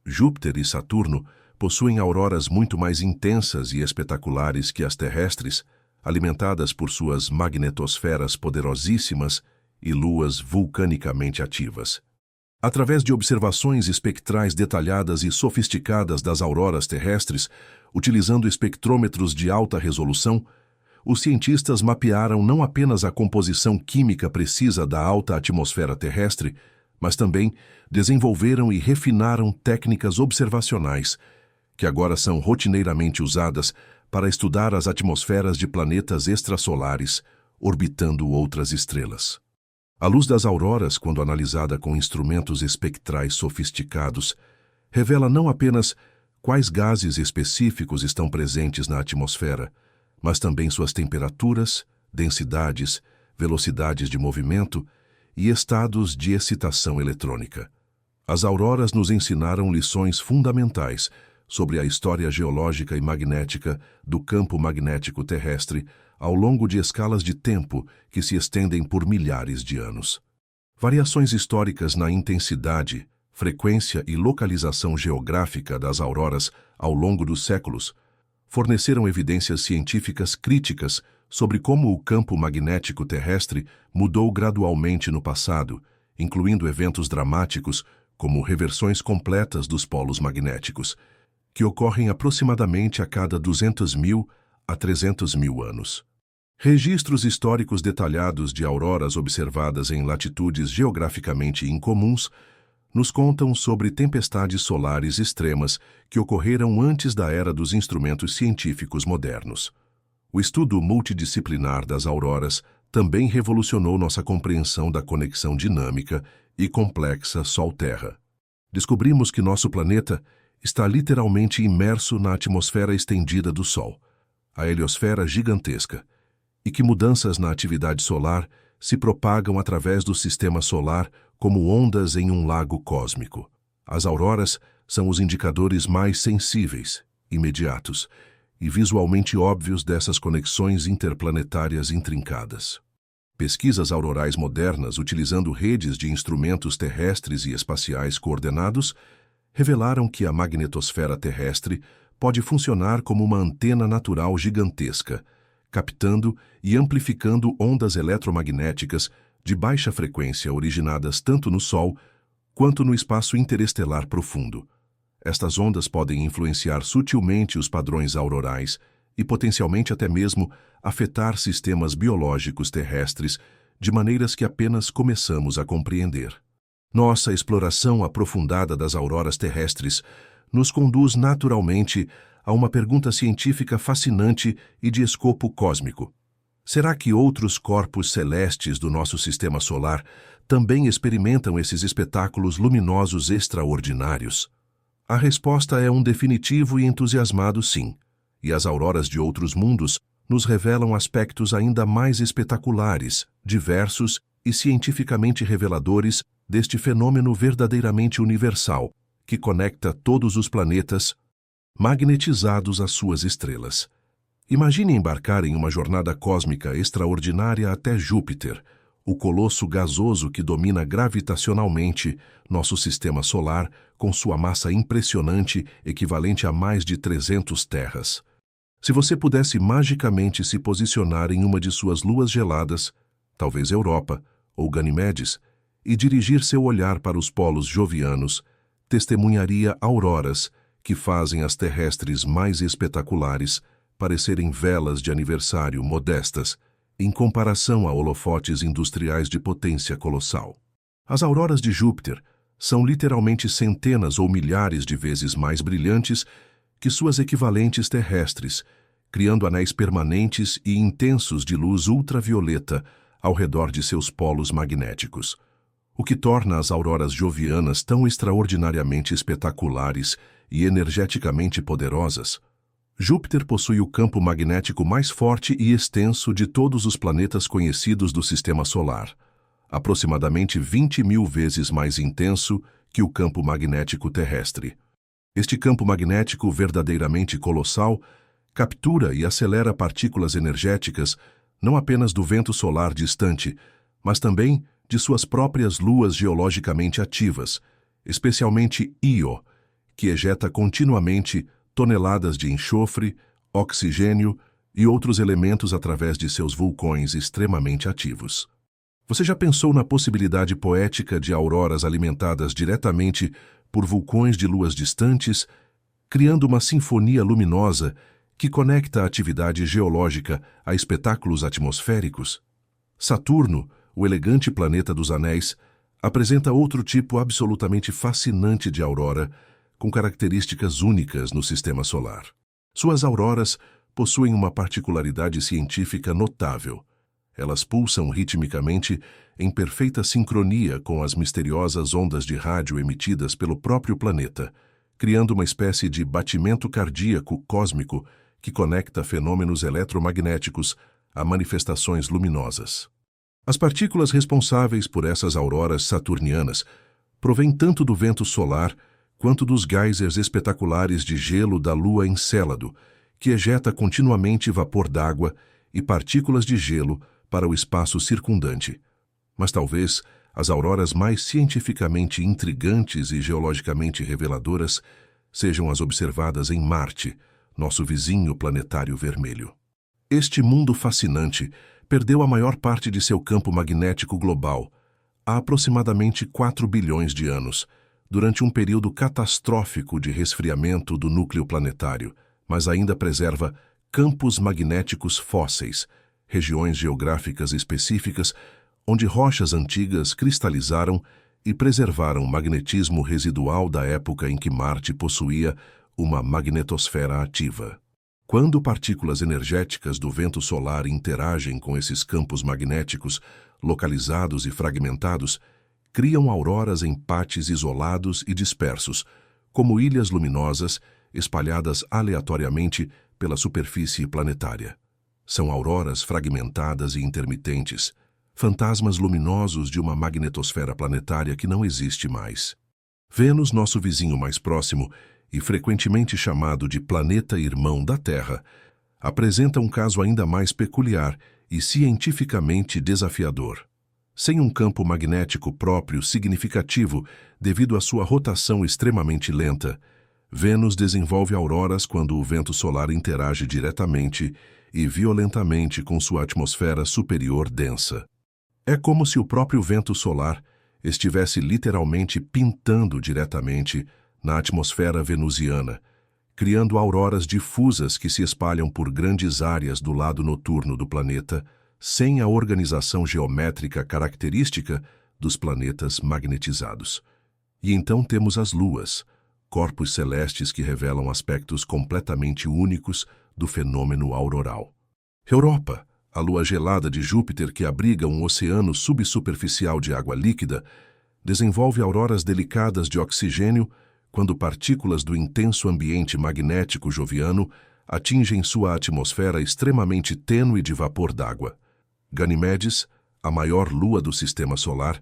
Júpiter e Saturno possuem auroras muito mais intensas e espetaculares que as terrestres, alimentadas por suas magnetosferas poderosíssimas e luas vulcanicamente ativas. Através de observações espectrais detalhadas e sofisticadas das auroras terrestres, utilizando espectrômetros de alta resolução, os cientistas mapearam não apenas a composição química precisa da alta atmosfera terrestre, mas também desenvolveram e refinaram técnicas observacionais, que agora são rotineiramente usadas para estudar as atmosferas de planetas extrasolares orbitando outras estrelas. A luz das auroras, quando analisada com instrumentos espectrais sofisticados, revela não apenas quais gases específicos estão presentes na atmosfera, mas também suas temperaturas, densidades, velocidades de movimento e estados de excitação eletrônica. As auroras nos ensinaram lições fundamentais sobre a história geológica e magnética do campo magnético terrestre ao longo de escalas de tempo que se estendem por milhares de anos. Variações históricas na intensidade, frequência e localização geográfica das auroras ao longo dos séculos forneceram evidências científicas críticas sobre como o campo magnético terrestre mudou gradualmente no passado, incluindo eventos dramáticos como reversões completas dos polos magnéticos, que ocorrem aproximadamente a cada 200.000 a 300.000 anos. Registros históricos detalhados de auroras observadas em latitudes geograficamente incomuns nos contam sobre tempestades solares extremas que ocorreram antes da era dos instrumentos científicos modernos. O estudo multidisciplinar das auroras também revolucionou nossa compreensão da conexão dinâmica e complexa Sol-Terra. Descobrimos que nosso planeta está literalmente imerso na atmosfera estendida do Sol, a heliosfera gigantesca, e que mudanças na atividade solar se propagam através do sistema solar como ondas em um lago cósmico. As auroras são os indicadores mais sensíveis, imediatos e visualmente óbvios dessas conexões interplanetárias intrincadas. Pesquisas aurorais modernas utilizando redes de instrumentos terrestres e espaciais coordenados revelaram que a magnetosfera terrestre pode funcionar como uma antena natural gigantesca, captando e amplificando ondas eletromagnéticas de baixa frequência originadas tanto no Sol quanto no espaço interestelar profundo. Estas ondas podem influenciar sutilmente os padrões aurorais e potencialmente até mesmo afetar sistemas biológicos terrestres de maneiras que apenas começamos a compreender. Nossa exploração aprofundada das auroras terrestres nos conduz naturalmente a uma pergunta científica fascinante e de escopo cósmico. Será que outros corpos celestes do nosso sistema solar também experimentam esses espetáculos luminosos extraordinários? A resposta é um definitivo e entusiasmado sim, e as auroras de outros mundos nos revelam aspectos ainda mais espetaculares, diversos e cientificamente reveladores deste fenômeno verdadeiramente universal, que conecta todos os planetas magnetizados às suas estrelas. Imagine embarcar em uma jornada cósmica extraordinária até Júpiter, o colosso gasoso que domina gravitacionalmente nosso sistema solar com sua massa impressionante equivalente a mais de 300 terras. Se você pudesse magicamente se posicionar em uma de suas luas geladas, talvez Europa ou Ganimedes, e dirigir seu olhar para os polos jovianos, testemunharia auroras que fazem as terrestres mais espetaculares parecerem velas de aniversário modestas, em comparação a holofotes industriais de potência colossal. As auroras de Júpiter são literalmente centenas ou milhares de vezes mais brilhantes que suas equivalentes terrestres, criando anéis permanentes e intensos de luz ultravioleta ao redor de seus polos magnéticos, o que torna as auroras jovianas tão extraordinariamente espetaculares e energeticamente poderosas. Júpiter possui o campo magnético mais forte e extenso de todos os planetas conhecidos do Sistema Solar, aproximadamente 20.000 vezes mais intenso que o campo magnético terrestre. Este campo magnético verdadeiramente colossal captura e acelera partículas energéticas não apenas do vento solar distante, mas também de suas próprias luas geologicamente ativas, especialmente Io, que ejeta continuamente toneladas de enxofre, oxigênio e outros elementos através de seus vulcões extremamente ativos. Você já pensou na possibilidade poética de auroras alimentadas diretamente por vulcões de luas distantes, criando uma sinfonia luminosa que conecta a atividade geológica a espetáculos atmosféricos? Saturno, o elegante planeta dos anéis, apresenta outro tipo absolutamente fascinante de aurora, com características únicas no sistema solar. Suas auroras possuem uma particularidade científica notável. Elas pulsam ritmicamente em perfeita sincronia com as misteriosas ondas de rádio emitidas pelo próprio planeta, criando uma espécie de batimento cardíaco cósmico que conecta fenômenos eletromagnéticos a manifestações luminosas. As partículas responsáveis por essas auroras saturnianas provêm tanto do vento solar quanto dos geysers espetaculares de gelo da Lua Encélado, que ejeta continuamente vapor d'água e partículas de gelo para o espaço circundante. Mas talvez as auroras mais cientificamente intrigantes e geologicamente reveladoras sejam as observadas em Marte, nosso vizinho planetário vermelho. Este mundo fascinante perdeu a maior parte de seu campo magnético global há aproximadamente 4 bilhões de anos, durante um período catastrófico de resfriamento do núcleo planetário, mas ainda preserva campos magnéticos fósseis, regiões geográficas específicas onde rochas antigas cristalizaram e preservaram o magnetismo residual da época em que Marte possuía uma magnetosfera ativa. Quando partículas energéticas do vento solar interagem com esses campos magnéticos localizados e fragmentados, criam auroras em pates isolados e dispersos, como ilhas luminosas espalhadas aleatoriamente pela superfície planetária. São auroras fragmentadas e intermitentes, fantasmas luminosos de uma magnetosfera planetária que não existe mais. Vênus, nosso vizinho mais próximo, e frequentemente chamado de planeta irmão da Terra, apresenta um caso ainda mais peculiar e cientificamente desafiador. Sem um campo magnético próprio significativo devido à sua rotação extremamente lenta, Vênus desenvolve auroras quando o vento solar interage diretamente e violentamente com sua atmosfera superior densa. É como se o próprio vento solar estivesse literalmente pintando diretamente na atmosfera venusiana, criando auroras difusas que se espalham por grandes áreas do lado noturno do planeta, sem a organização geométrica característica dos planetas magnetizados. E então temos as luas, corpos celestes que revelam aspectos completamente únicos do fenômeno auroral. Europa, a lua gelada de Júpiter que abriga um oceano subsuperficial de água líquida, desenvolve auroras delicadas de oxigênio quando partículas do intenso ambiente magnético joviano atingem sua atmosfera extremamente tênue de vapor d'água. Ganimedes, a maior lua do sistema solar,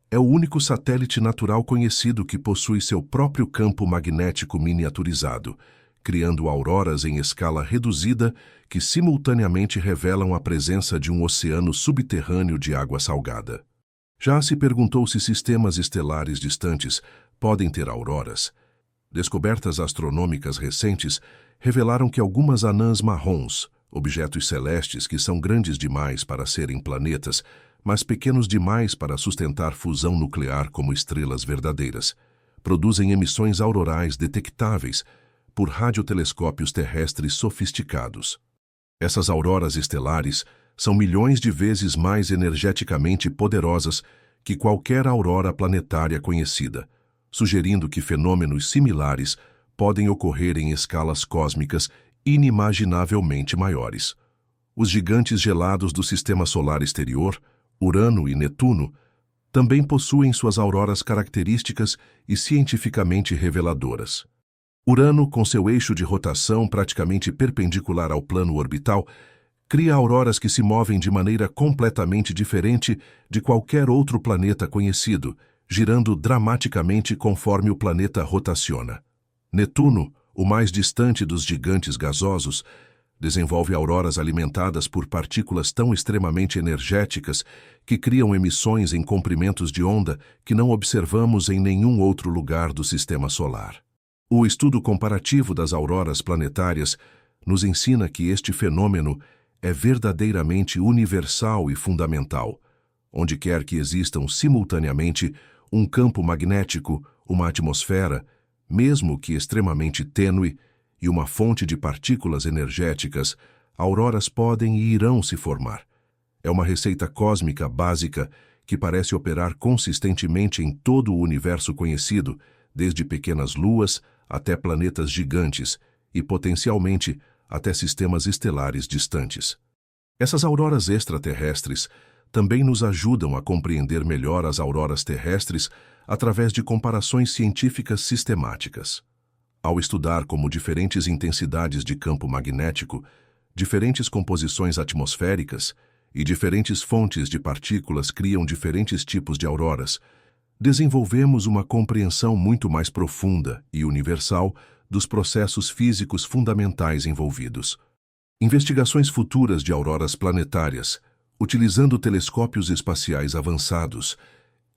é o único satélite natural conhecido que possui seu próprio campo magnético miniaturizado, criando auroras em escala reduzida que simultaneamente revelam a presença de um oceano subterrâneo de água salgada. Já se perguntou se sistemas estelares distantes podem ter auroras. Descobertas astronômicas recentes revelaram que algumas anãs marrons, objetos celestes que são grandes demais para serem planetas, mas pequenos demais para sustentar fusão nuclear como estrelas verdadeiras, produzem emissões aurorais detectáveis por radiotelescópios terrestres sofisticados. Essas auroras estelares são milhões de vezes mais energeticamente poderosas que qualquer aurora planetária conhecida, sugerindo que fenômenos similares podem ocorrer em escalas cósmicas inimaginavelmente maiores. Os gigantes gelados do sistema solar exterior, Urano e Netuno, também possuem suas auroras características e cientificamente reveladoras. Urano, com seu eixo de rotação praticamente perpendicular ao plano orbital, cria auroras que se movem de maneira completamente diferente de qualquer outro planeta conhecido, girando dramaticamente conforme o planeta rotaciona. Netuno, o mais distante dos gigantes gasosos, desenvolve auroras alimentadas por partículas tão extremamente energéticas que criam emissões em comprimentos de onda que não observamos em nenhum outro lugar do sistema solar. O estudo comparativo das auroras planetárias nos ensina que este fenômeno é verdadeiramente universal e fundamental, onde quer que existam simultaneamente um campo magnético, uma atmosfera, mesmo que extremamente tênue, e uma fonte de partículas energéticas, auroras podem e irão se formar. É uma receita cósmica básica que parece operar consistentemente em todo o universo conhecido, desde pequenas luas até planetas gigantes e, potencialmente, até sistemas estelares distantes. Essas auroras extraterrestres também nos ajudam a compreender melhor as auroras terrestres através de comparações científicas sistemáticas. Ao estudar como diferentes intensidades de campo magnético, diferentes composições atmosféricas e diferentes fontes de partículas criam diferentes tipos de auroras, desenvolvemos uma compreensão muito mais profunda e universal dos processos físicos fundamentais envolvidos. Investigações futuras de auroras planetárias, utilizando telescópios espaciais avançados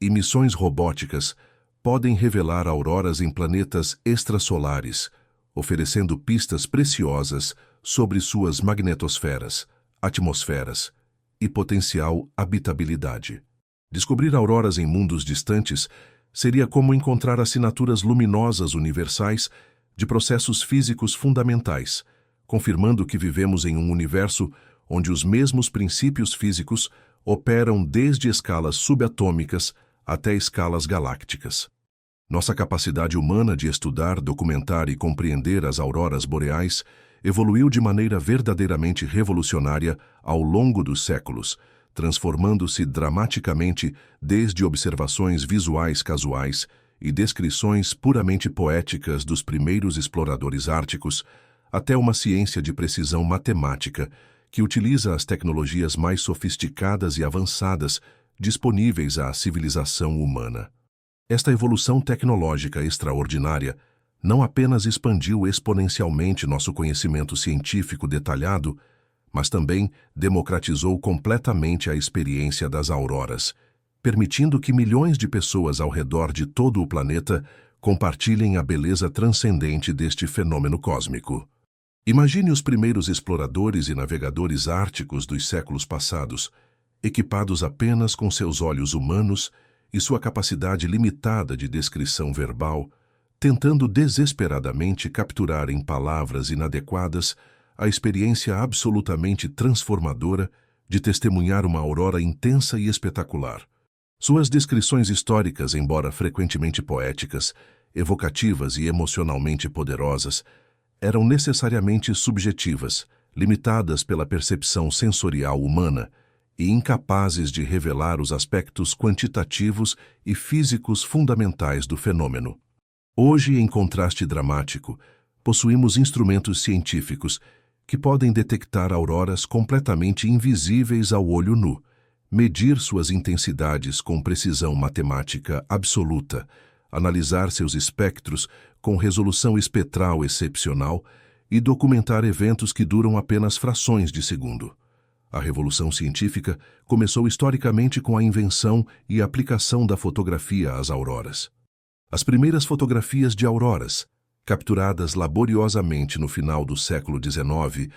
e missões robóticas, podem revelar auroras em planetas extrasolares, oferecendo pistas preciosas sobre suas magnetosferas, atmosferas e potencial habitabilidade. Descobrir auroras em mundos distantes seria como encontrar assinaturas luminosas universais de processos físicos fundamentais, confirmando que vivemos em um universo onde os mesmos princípios físicos operam desde escalas subatômicas até escalas galácticas. Nossa capacidade humana de estudar, documentar e compreender as auroras boreais evoluiu de maneira verdadeiramente revolucionária ao longo dos séculos, transformando-se dramaticamente desde observações visuais casuais e descrições puramente poéticas dos primeiros exploradores árticos até uma ciência de precisão matemática que utiliza as tecnologias mais sofisticadas e avançadas disponíveis à civilização humana. Esta evolução tecnológica extraordinária não apenas expandiu exponencialmente nosso conhecimento científico detalhado, mas também democratizou completamente a experiência das auroras, permitindo que milhões de pessoas ao redor de todo o planeta compartilhem a beleza transcendente deste fenômeno cósmico. Imagine os primeiros exploradores e navegadores árticos dos séculos passados, equipados apenas com seus olhos humanos e sua capacidade limitada de descrição verbal, tentando desesperadamente capturar em palavras inadequadas a experiência absolutamente transformadora de testemunhar uma aurora intensa e espetacular. Suas descrições históricas, embora frequentemente poéticas, evocativas e emocionalmente poderosas, eram necessariamente subjetivas, limitadas pela percepção sensorial humana e incapazes de revelar os aspectos quantitativos e físicos fundamentais do fenômeno. Hoje, em contraste dramático, possuímos instrumentos científicos que podem detectar auroras completamente invisíveis ao olho nu, medir suas intensidades com precisão matemática absoluta, analisar seus espectros com resolução espectral excepcional e documentar eventos que duram apenas frações de segundo. A revolução científica começou historicamente com a invenção e aplicação da fotografia às auroras. As primeiras fotografias de auroras, capturadas laboriosamente no final do século XIX,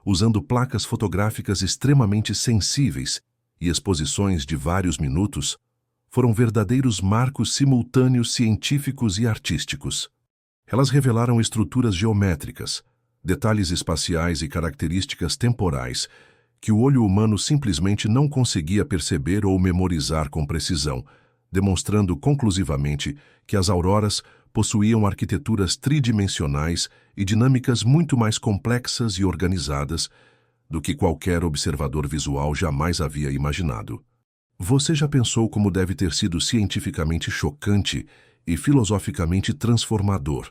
usando placas fotográficas extremamente sensíveis e exposições de vários minutos, foram verdadeiros marcos simultâneos científicos e artísticos. Elas revelaram estruturas geométricas, detalhes espaciais e características temporais que o olho humano simplesmente não conseguia perceber ou memorizar com precisão, demonstrando conclusivamente que as auroras possuíam arquiteturas tridimensionais e dinâmicas muito mais complexas e organizadas do que qualquer observador visual jamais havia imaginado. Você já pensou como deve ter sido cientificamente chocante e filosoficamente transformador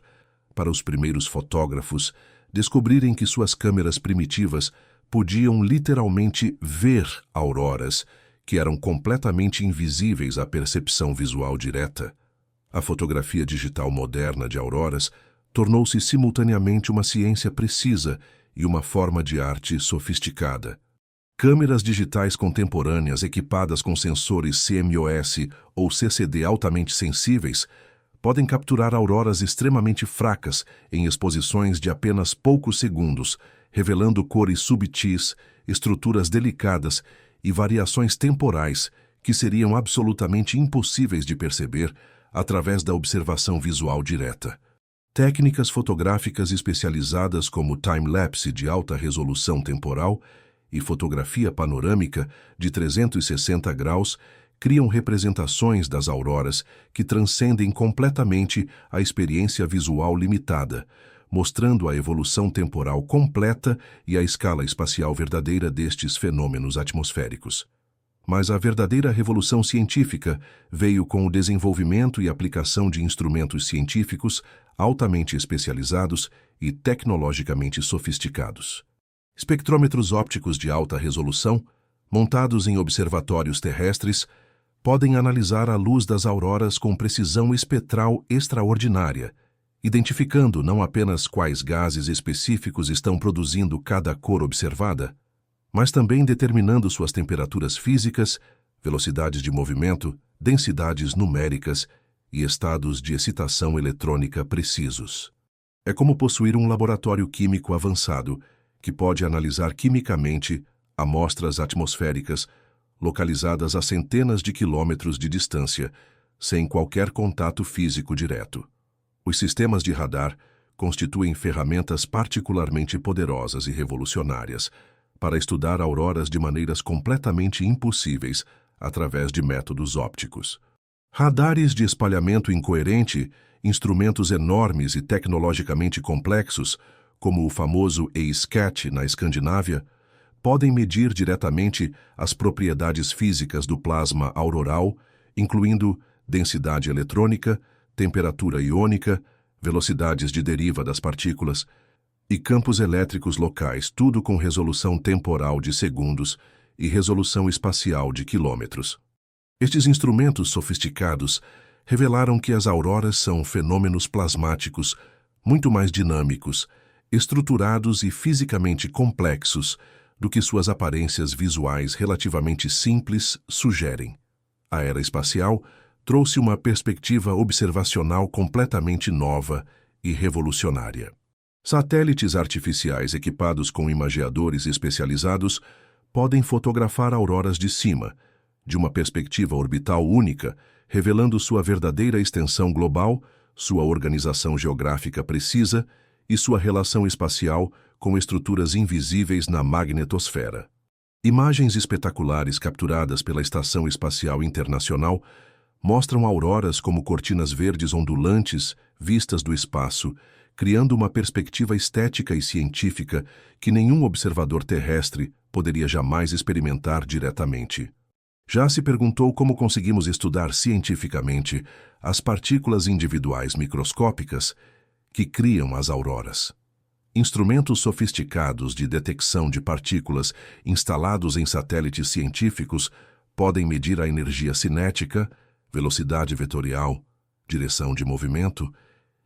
para os primeiros fotógrafos descobrirem que suas câmeras primitivas podiam literalmente ver auroras que eram completamente invisíveis à percepção visual direta. A fotografia digital moderna de auroras tornou-se simultaneamente uma ciência precisa e uma forma de arte sofisticada. Câmeras digitais contemporâneas equipadas com sensores CMOS ou CCD altamente sensíveis podem capturar auroras extremamente fracas em exposições de apenas poucos segundos, revelando cores subtis, estruturas delicadas e variações temporais que seriam absolutamente impossíveis de perceber através da observação visual direta. Técnicas fotográficas especializadas como time-lapse de alta resolução temporal e fotografia panorâmica de 360 graus criam representações das auroras que transcendem completamente a experiência visual limitada, mostrando a evolução temporal completa e a escala espacial verdadeira destes fenômenos atmosféricos. Mas a verdadeira revolução científica veio com o desenvolvimento e aplicação de instrumentos científicos altamente especializados e tecnologicamente sofisticados. Espectrômetros ópticos de alta resolução, montados em observatórios terrestres, podem analisar a luz das auroras com precisão espectral extraordinária, identificando não apenas quais gases específicos estão produzindo cada cor observada, mas também determinando suas temperaturas físicas, velocidades de movimento, densidades numéricas e estados de excitação eletrônica precisos. É como possuir um laboratório químico avançado que pode analisar quimicamente amostras atmosféricas localizadas a centenas de quilômetros de distância, sem qualquer contato físico direto. Os sistemas de radar constituem ferramentas particularmente poderosas e revolucionárias para estudar auroras de maneiras completamente impossíveis através de métodos ópticos. Radares de espalhamento incoerente, instrumentos enormes e tecnologicamente complexos, como o famoso EISCAT na Escandinávia, podem medir diretamente as propriedades físicas do plasma auroral, incluindo densidade eletrônica, temperatura iônica, velocidades de deriva das partículas e campos elétricos locais, tudo com resolução temporal de segundos e resolução espacial de quilômetros. Estes instrumentos sofisticados revelaram que as auroras são fenômenos plasmáticos muito mais dinâmicos, estruturados e fisicamente complexos do que suas aparências visuais relativamente simples sugerem. A era espacial trouxe uma perspectiva observacional completamente nova e revolucionária. Satélites artificiais equipados com imageadores especializados podem fotografar auroras de cima, de uma perspectiva orbital única, revelando sua verdadeira extensão global, sua organização geográfica precisa e sua relação espacial com estruturas invisíveis na magnetosfera. Imagens espetaculares capturadas pela Estação Espacial Internacional mostram auroras como cortinas verdes ondulantes vistas do espaço, criando uma perspectiva estética e científica que nenhum observador terrestre poderia jamais experimentar diretamente. Já se perguntou como conseguimos estudar cientificamente as partículas individuais microscópicas que criam as auroras. Instrumentos sofisticados de detecção de partículas instalados em satélites científicos podem medir a energia cinética, velocidade vetorial, direção de movimento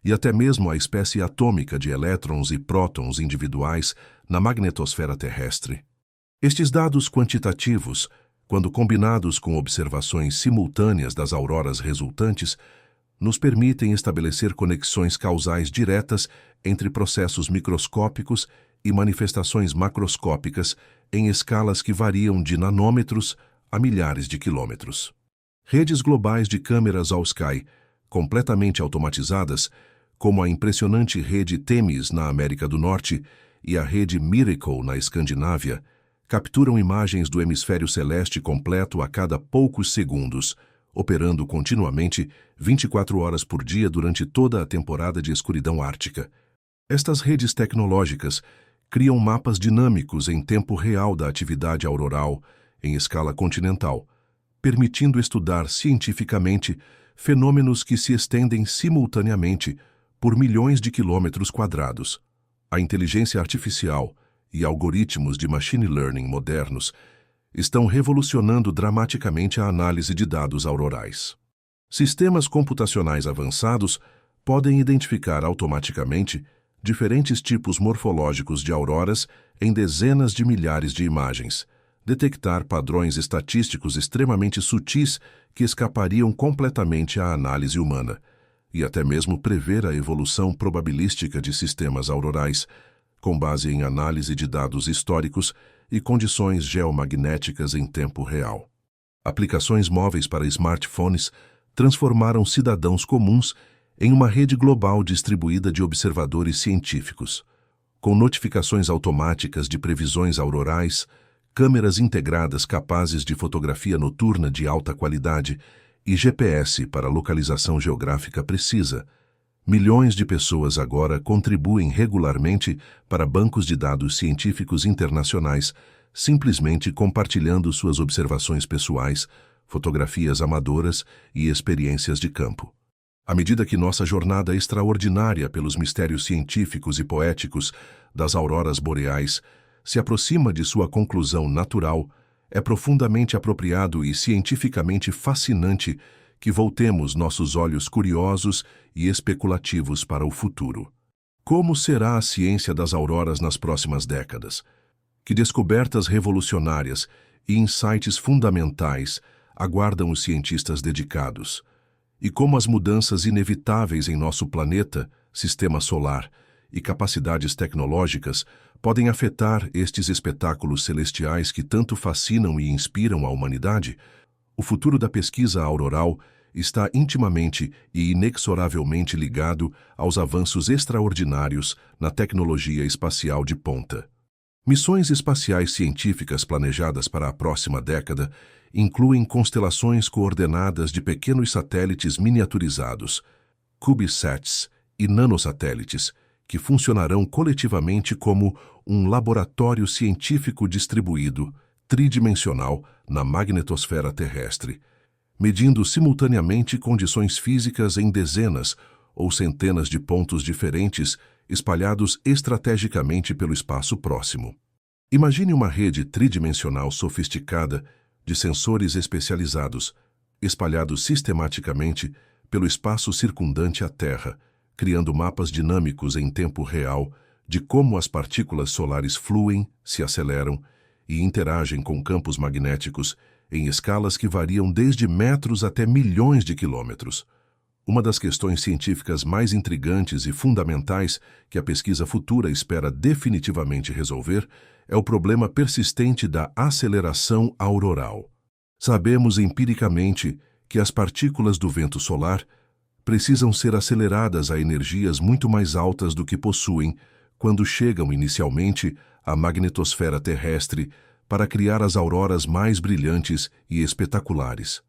e até mesmo a espécie atômica de elétrons e prótons individuais na magnetosfera terrestre. Estes dados quantitativos, quando combinados com observações simultâneas das auroras resultantes, nos permitem estabelecer conexões causais diretas entre processos microscópicos e manifestações macroscópicas em escalas que variam de nanômetros a milhares de quilômetros. Redes globais de câmeras all-sky, completamente automatizadas, como a impressionante rede Themis na América do Norte e a rede Miracle na Escandinávia, capturam imagens do hemisfério celeste completo a cada poucos segundos, operando continuamente 24 horas por dia durante toda a temporada de escuridão ártica. Estas redes tecnológicas criam mapas dinâmicos em tempo real da atividade auroral em escala continental, permitindo estudar cientificamente fenômenos que se estendem simultaneamente por milhões de quilômetros quadrados. A inteligência artificial e algoritmos de machine learning modernos estão revolucionando dramaticamente a análise de dados aurorais. Sistemas computacionais avançados podem identificar automaticamente diferentes tipos morfológicos de auroras em dezenas de milhares de imagens, detectar padrões estatísticos extremamente sutis que escapariam completamente à análise humana, e até mesmo prever a evolução probabilística de sistemas aurorais, com base em análise de dados históricos e condições geomagnéticas em tempo real. Aplicações móveis para smartphones transformaram cidadãos comuns em uma rede global distribuída de observadores científicos, com notificações automáticas de previsões aurorais, câmeras integradas capazes de fotografia noturna de alta qualidade e GPS para localização geográfica precisa. Milhões de pessoas agora contribuem regularmente para bancos de dados científicos internacionais, simplesmente compartilhando suas observações pessoais, fotografias amadoras e experiências de campo. À medida que nossa jornada extraordinária pelos mistérios científicos e poéticos das auroras boreais se aproxima de sua conclusão natural, é profundamente apropriado e cientificamente fascinante que voltemos nossos olhos curiosos e especulativos para o futuro. Como será a ciência das auroras nas próximas décadas? Que descobertas revolucionárias e insights fundamentais aguardam os cientistas dedicados? E como as mudanças inevitáveis em nosso planeta, sistema solar e capacidades tecnológicas podem afetar estes espetáculos celestiais que tanto fascinam e inspiram a humanidade? O futuro da pesquisa auroral está intimamente e inexoravelmente ligado aos avanços extraordinários na tecnologia espacial de ponta. Missões espaciais científicas planejadas para a próxima década incluem constelações coordenadas de pequenos satélites miniaturizados, CubeSats e nanosatélites, que funcionarão coletivamente como um laboratório científico distribuído, tridimensional, na magnetosfera terrestre, medindo simultaneamente condições físicas em dezenas ou centenas de pontos diferentes espalhados estrategicamente pelo espaço próximo. Imagine uma rede tridimensional sofisticada de sensores especializados, espalhados sistematicamente pelo espaço circundante à Terra, criando mapas dinâmicos em tempo real de como as partículas solares fluem, se aceleram e interagem com campos magnéticos em escalas que variam desde metros até milhões de quilômetros. Uma das questões científicas mais intrigantes e fundamentais que a pesquisa futura espera definitivamente resolver é o problema persistente da aceleração auroral. Sabemos empiricamente que as partículas do vento solar precisam ser aceleradas a energias muito mais altas do que possuem quando chegam inicialmente à magnetosfera terrestre para criar as auroras mais brilhantes e espetaculares.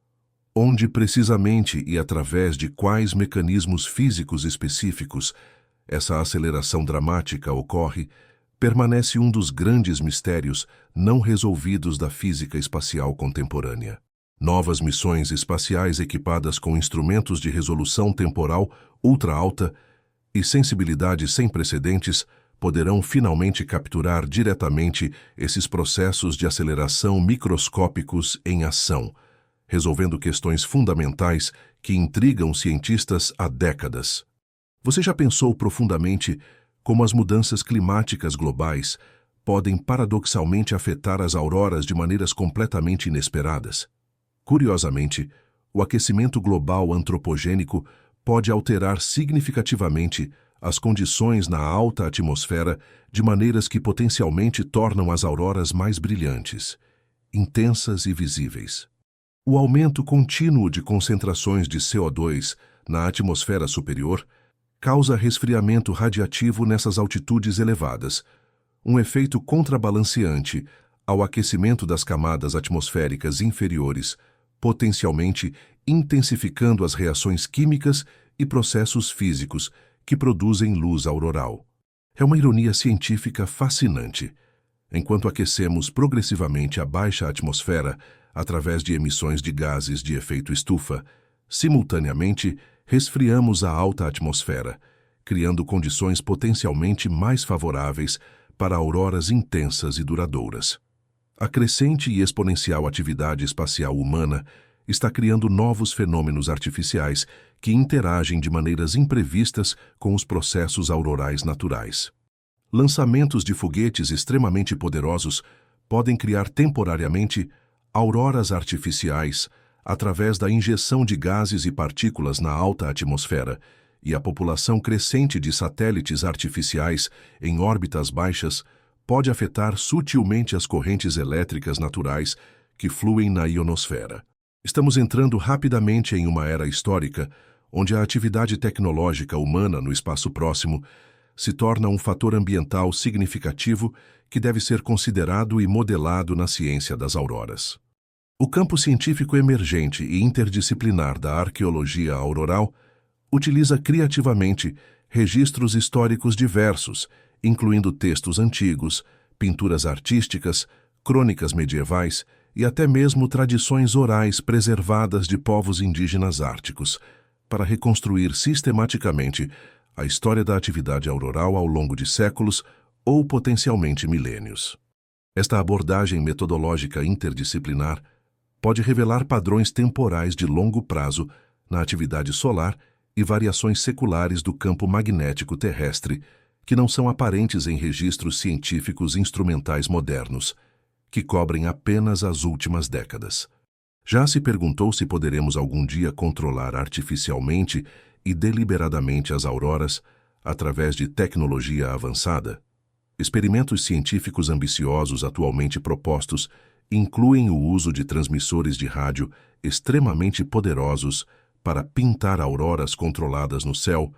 Onde precisamente e através de quais mecanismos físicos específicos essa aceleração dramática ocorre, permanece um dos grandes mistérios não resolvidos da física espacial contemporânea. Novas missões espaciais equipadas com instrumentos de resolução temporal ultra alta e sensibilidade sem precedentes poderão finalmente capturar diretamente esses processos de aceleração microscópicos em ação, resolvendo questões fundamentais que intrigam cientistas há décadas. Você já pensou profundamente como as mudanças climáticas globais podem paradoxalmente afetar as auroras de maneiras completamente inesperadas? Curiosamente, o aquecimento global antropogênico pode alterar significativamente as condições na alta atmosfera de maneiras que potencialmente tornam as auroras mais brilhantes, intensas e visíveis. O aumento contínuo de concentrações de CO2 na atmosfera superior causa resfriamento radiativo nessas altitudes elevadas, um efeito contrabalanceante ao aquecimento das camadas atmosféricas inferiores, potencialmente intensificando as reações químicas e processos físicos que produzem luz auroral. É uma ironia científica fascinante. Enquanto aquecemos progressivamente a baixa atmosfera através de emissões de gases de efeito estufa, simultaneamente resfriamos a alta atmosfera, criando condições potencialmente mais favoráveis para auroras intensas e duradouras. A crescente e exponencial atividade espacial humana está criando novos fenômenos artificiais que interagem de maneiras imprevistas com os processos aurorais naturais. Lançamentos de foguetes extremamente poderosos podem criar temporariamente auroras artificiais através da injeção de gases e partículas na alta atmosfera, e a população crescente de satélites artificiais em órbitas baixas pode afetar sutilmente as correntes elétricas naturais que fluem na ionosfera. Estamos entrando rapidamente em uma era histórica onde a atividade tecnológica humana no espaço próximo se torna um fator ambiental significativo que deve ser considerado e modelado na ciência das auroras. O campo científico emergente e interdisciplinar da arqueologia auroral utiliza criativamente registros históricos diversos, incluindo textos antigos, pinturas artísticas, crônicas medievais e até mesmo tradições orais preservadas de povos indígenas árticos, para reconstruir sistematicamente a história da atividade auroral ao longo de séculos ou potencialmente milênios. Esta abordagem metodológica interdisciplinar pode revelar padrões temporais de longo prazo na atividade solar e variações seculares do campo magnético terrestre que não são aparentes em registros científicos instrumentais modernos, que cobrem apenas as últimas décadas. Já se perguntou se poderemos algum dia controlar artificialmente e deliberadamente as auroras através de tecnologia avançada? Experimentos científicos ambiciosos atualmente propostos incluem o uso de transmissores de rádio extremamente poderosos para pintar auroras controladas no céu,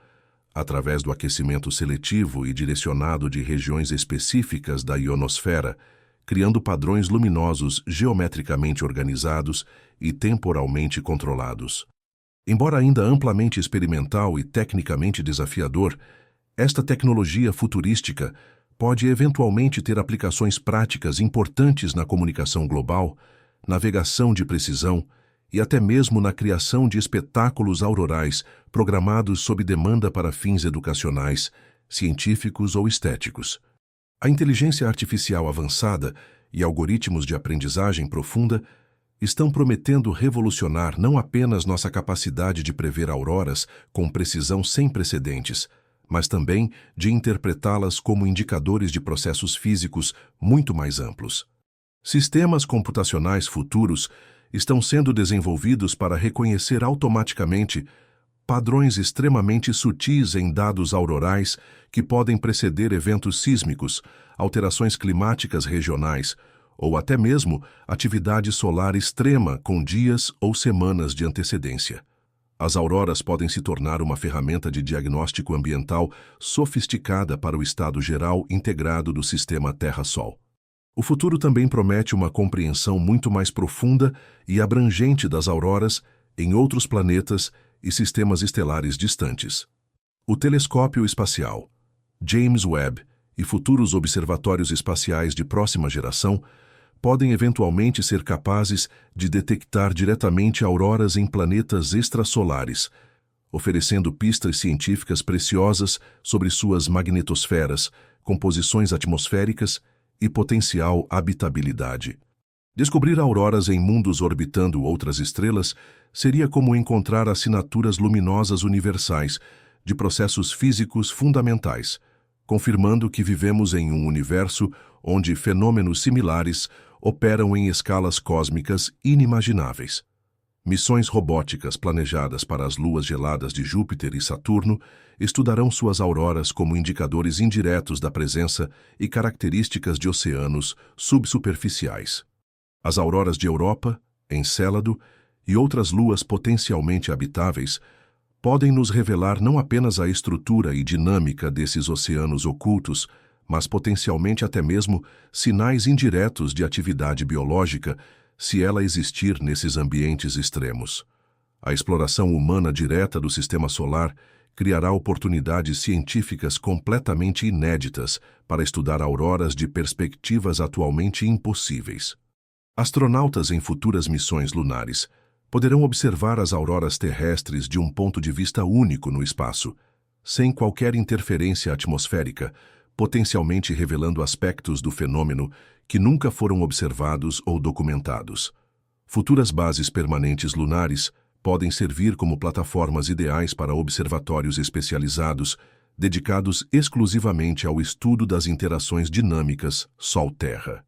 através do aquecimento seletivo e direcionado de regiões específicas da ionosfera, criando padrões luminosos geometricamente organizados e temporalmente controlados. Embora ainda amplamente experimental e tecnicamente desafiador, esta tecnologia futurística pode eventualmente ter aplicações práticas importantes na comunicação global, navegação de precisão e até mesmo na criação de espetáculos aurorais programados sob demanda para fins educacionais, científicos ou estéticos. A inteligência artificial avançada e algoritmos de aprendizagem profunda estão prometendo revolucionar não apenas nossa capacidade de prever auroras com precisão sem precedentes, mas também de interpretá-las como indicadores de processos físicos muito mais amplos. Sistemas computacionais futuros estão sendo desenvolvidos para reconhecer automaticamente padrões extremamente sutis em dados aurorais que podem preceder eventos sísmicos, alterações climáticas regionais ou até mesmo atividade solar extrema com dias ou semanas de antecedência. As auroras podem se tornar uma ferramenta de diagnóstico ambiental sofisticada para o estado geral integrado do sistema Terra-Sol. O futuro também promete uma compreensão muito mais profunda e abrangente das auroras em outros planetas e sistemas estelares distantes. O telescópio espacial, James Webb e futuros observatórios espaciais de próxima geração podem eventualmente ser capazes de detectar diretamente auroras em planetas extrasolares, oferecendo pistas científicas preciosas sobre suas magnetosferas, composições atmosféricas e potencial habitabilidade. Descobrir auroras em mundos orbitando outras estrelas seria como encontrar assinaturas luminosas universais de processos físicos fundamentais, confirmando que vivemos em um universo onde fenômenos similares operam em escalas cósmicas inimagináveis. Missões robóticas planejadas para as luas geladas de Júpiter e Saturno estudarão suas auroras como indicadores indiretos da presença e características de oceanos subsuperficiais. As auroras de Europa, Encélado e outras luas potencialmente habitáveis podem nos revelar não apenas a estrutura e dinâmica desses oceanos ocultos, mas potencialmente até mesmo sinais indiretos de atividade biológica, se ela existir nesses ambientes extremos. A exploração humana direta do sistema solar criará oportunidades científicas completamente inéditas para estudar auroras de perspectivas atualmente impossíveis. Astronautas em futuras missões lunares poderão observar as auroras terrestres de um ponto de vista único no espaço, sem qualquer interferência atmosférica, potencialmente revelando aspectos do fenômeno que nunca foram observados ou documentados. Futuras bases permanentes lunares podem servir como plataformas ideais para observatórios especializados, dedicados exclusivamente ao estudo das interações dinâmicas Sol-Terra.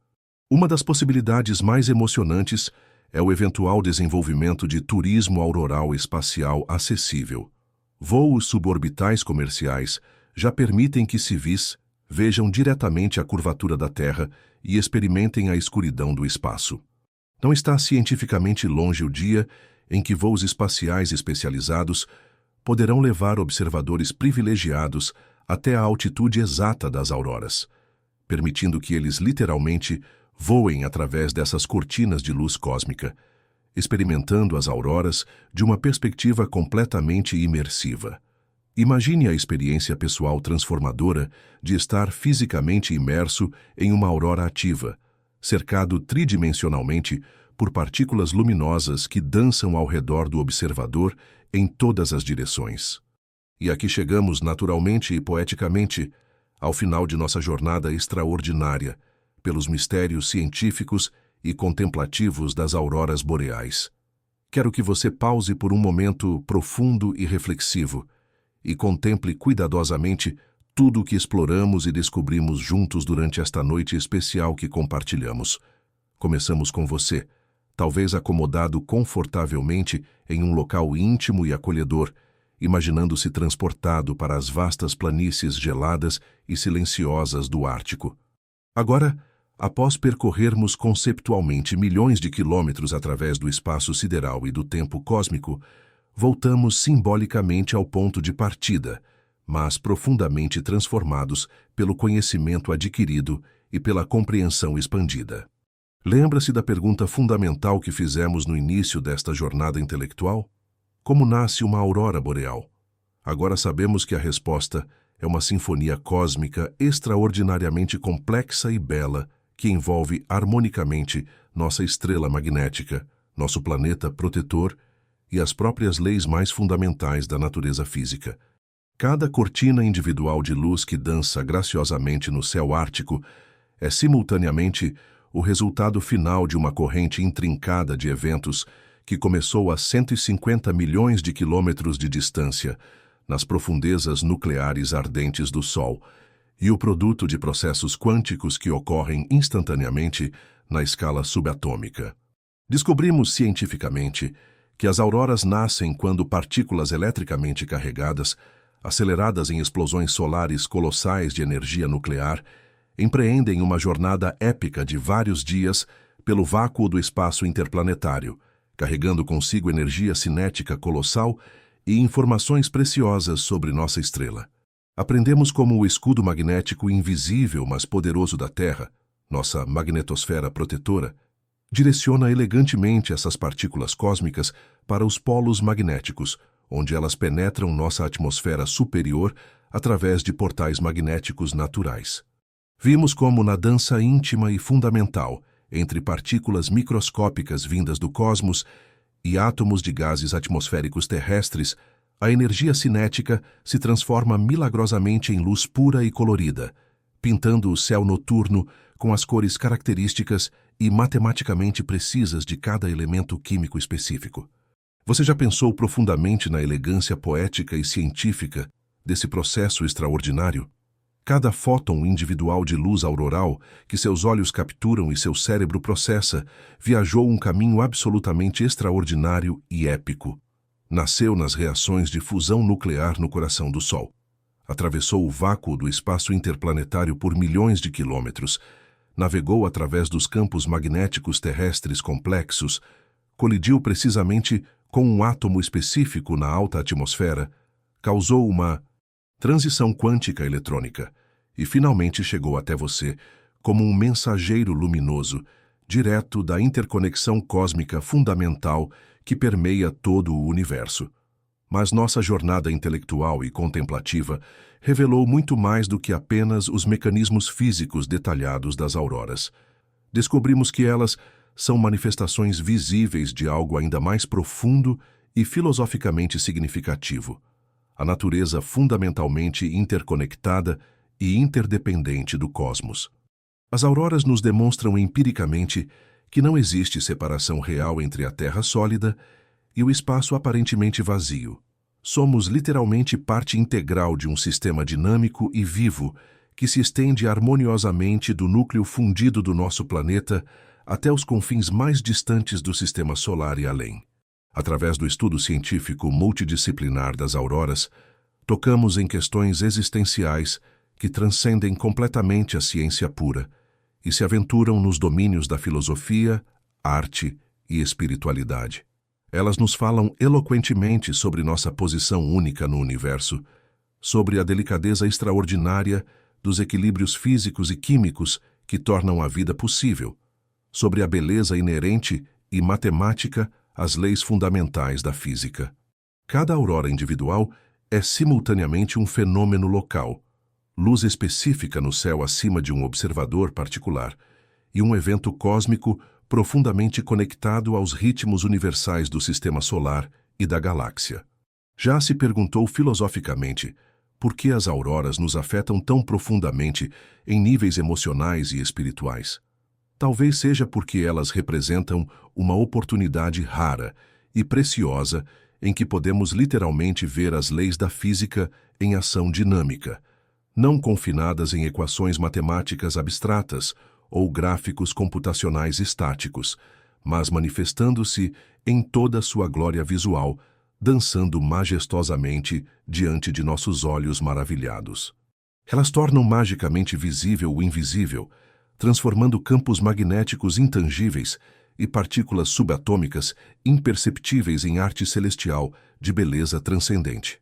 Uma das possibilidades mais emocionantes é o eventual desenvolvimento de turismo auroral espacial acessível. Voos suborbitais comerciais já permitem que civis vejam diretamente a curvatura da Terra e experimentem a escuridão do espaço. Não está cientificamente longe o dia em que voos espaciais especializados poderão levar observadores privilegiados até a altitude exata das auroras, permitindo que eles literalmente voem através dessas cortinas de luz cósmica, experimentando as auroras de uma perspectiva completamente imersiva. Imagine a experiência pessoal transformadora de estar fisicamente imerso em uma aurora ativa, cercado tridimensionalmente por partículas luminosas que dançam ao redor do observador em todas as direções. E aqui chegamos naturalmente e poeticamente ao final de nossa jornada extraordinária pelos mistérios científicos e contemplativos das auroras boreais. Quero que você pause por um momento profundo e reflexivo e contemple cuidadosamente tudo o que exploramos e descobrimos juntos durante esta noite especial que compartilhamos. Começamos com você, talvez acomodado confortavelmente em um local íntimo e acolhedor, imaginando-se transportado para as vastas planícies geladas e silenciosas do Ártico. Agora, após percorrermos conceptualmente milhões de quilômetros através do espaço sideral e do tempo cósmico, voltamos simbolicamente ao ponto de partida, mas profundamente transformados pelo conhecimento adquirido e pela compreensão expandida. Lembra-se da pergunta fundamental que fizemos no início desta jornada intelectual? Como nasce uma aurora boreal? Agora sabemos que a resposta é uma sinfonia cósmica extraordinariamente complexa e bela que envolve harmonicamente nossa estrela magnética, nosso planeta protetor e as próprias leis mais fundamentais da natureza física. Cada cortina individual de luz que dança graciosamente no céu ártico é simultaneamente o resultado final de uma corrente intrincada de eventos que começou a 150 milhões de quilômetros de distância, nas profundezas nucleares ardentes do Sol, e o produto de processos quânticos que ocorrem instantaneamente na escala subatômica. Descobrimos cientificamente que as auroras nascem quando partículas eletricamente carregadas, aceleradas em explosões solares colossais de energia nuclear, empreendem uma jornada épica de vários dias pelo vácuo do espaço interplanetário, carregando consigo energia cinética colossal e informações preciosas sobre nossa estrela. Aprendemos como o escudo magnético invisível, mas poderoso da Terra, nossa magnetosfera protetora, direciona elegantemente essas partículas cósmicas para os polos magnéticos, onde elas penetram nossa atmosfera superior através de portais magnéticos naturais. Vimos como na dança íntima e fundamental entre partículas microscópicas vindas do cosmos e átomos de gases atmosféricos terrestres, a energia cinética se transforma milagrosamente em luz pura e colorida, pintando o céu noturno com as cores características e matematicamente precisas de cada elemento químico específico. Você já pensou profundamente na elegância poética e científica desse processo extraordinário? Cada fóton individual de luz auroral que seus olhos capturam e seu cérebro processa viajou um caminho absolutamente extraordinário e épico. Nasceu nas reações de fusão nuclear no coração do Sol. Atravessou o vácuo do espaço interplanetário por milhões de quilômetros, navegou através dos campos magnéticos terrestres complexos, colidiu precisamente com um átomo específico na alta atmosfera, causou uma transição quântica eletrônica e finalmente chegou até você como um mensageiro luminoso, direto da interconexão cósmica fundamental que permeia todo o universo. Mas nossa jornada intelectual e contemplativa revelou muito mais do que apenas os mecanismos físicos detalhados das auroras. Descobrimos que elas são manifestações visíveis de algo ainda mais profundo e filosoficamente significativo: a natureza fundamentalmente interconectada e interdependente do cosmos. As auroras nos demonstram empiricamente que não existe separação real entre a Terra sólida e o espaço aparentemente vazio. Somos literalmente parte integral de um sistema dinâmico e vivo que se estende harmoniosamente do núcleo fundido do nosso planeta até os confins mais distantes do sistema solar e além. Através do estudo científico multidisciplinar das auroras, tocamos em questões existenciais que transcendem completamente a ciência pura e se aventuram nos domínios da filosofia, arte e espiritualidade. Elas nos falam eloquentemente sobre nossa posição única no universo, sobre a delicadeza extraordinária dos equilíbrios físicos e químicos que tornam a vida possível, sobre a beleza inerente e matemática às leis fundamentais da física. Cada aurora individual é simultaneamente um fenômeno local, luz específica no céu acima de um observador particular, e um evento cósmico profundamente conectado aos ritmos universais do sistema solar e da galáxia. Já se perguntou filosoficamente por que as auroras nos afetam tão profundamente em níveis emocionais e espirituais. Talvez seja porque elas representam uma oportunidade rara e preciosa em que podemos literalmente ver as leis da física em ação dinâmica, não confinadas em equações matemáticas abstratas ou gráficos computacionais estáticos, mas manifestando-se em toda sua glória visual, dançando majestosamente diante de nossos olhos maravilhados. Elas tornam magicamente visível o invisível, transformando campos magnéticos intangíveis e partículas subatômicas imperceptíveis em arte celestial de beleza transcendente.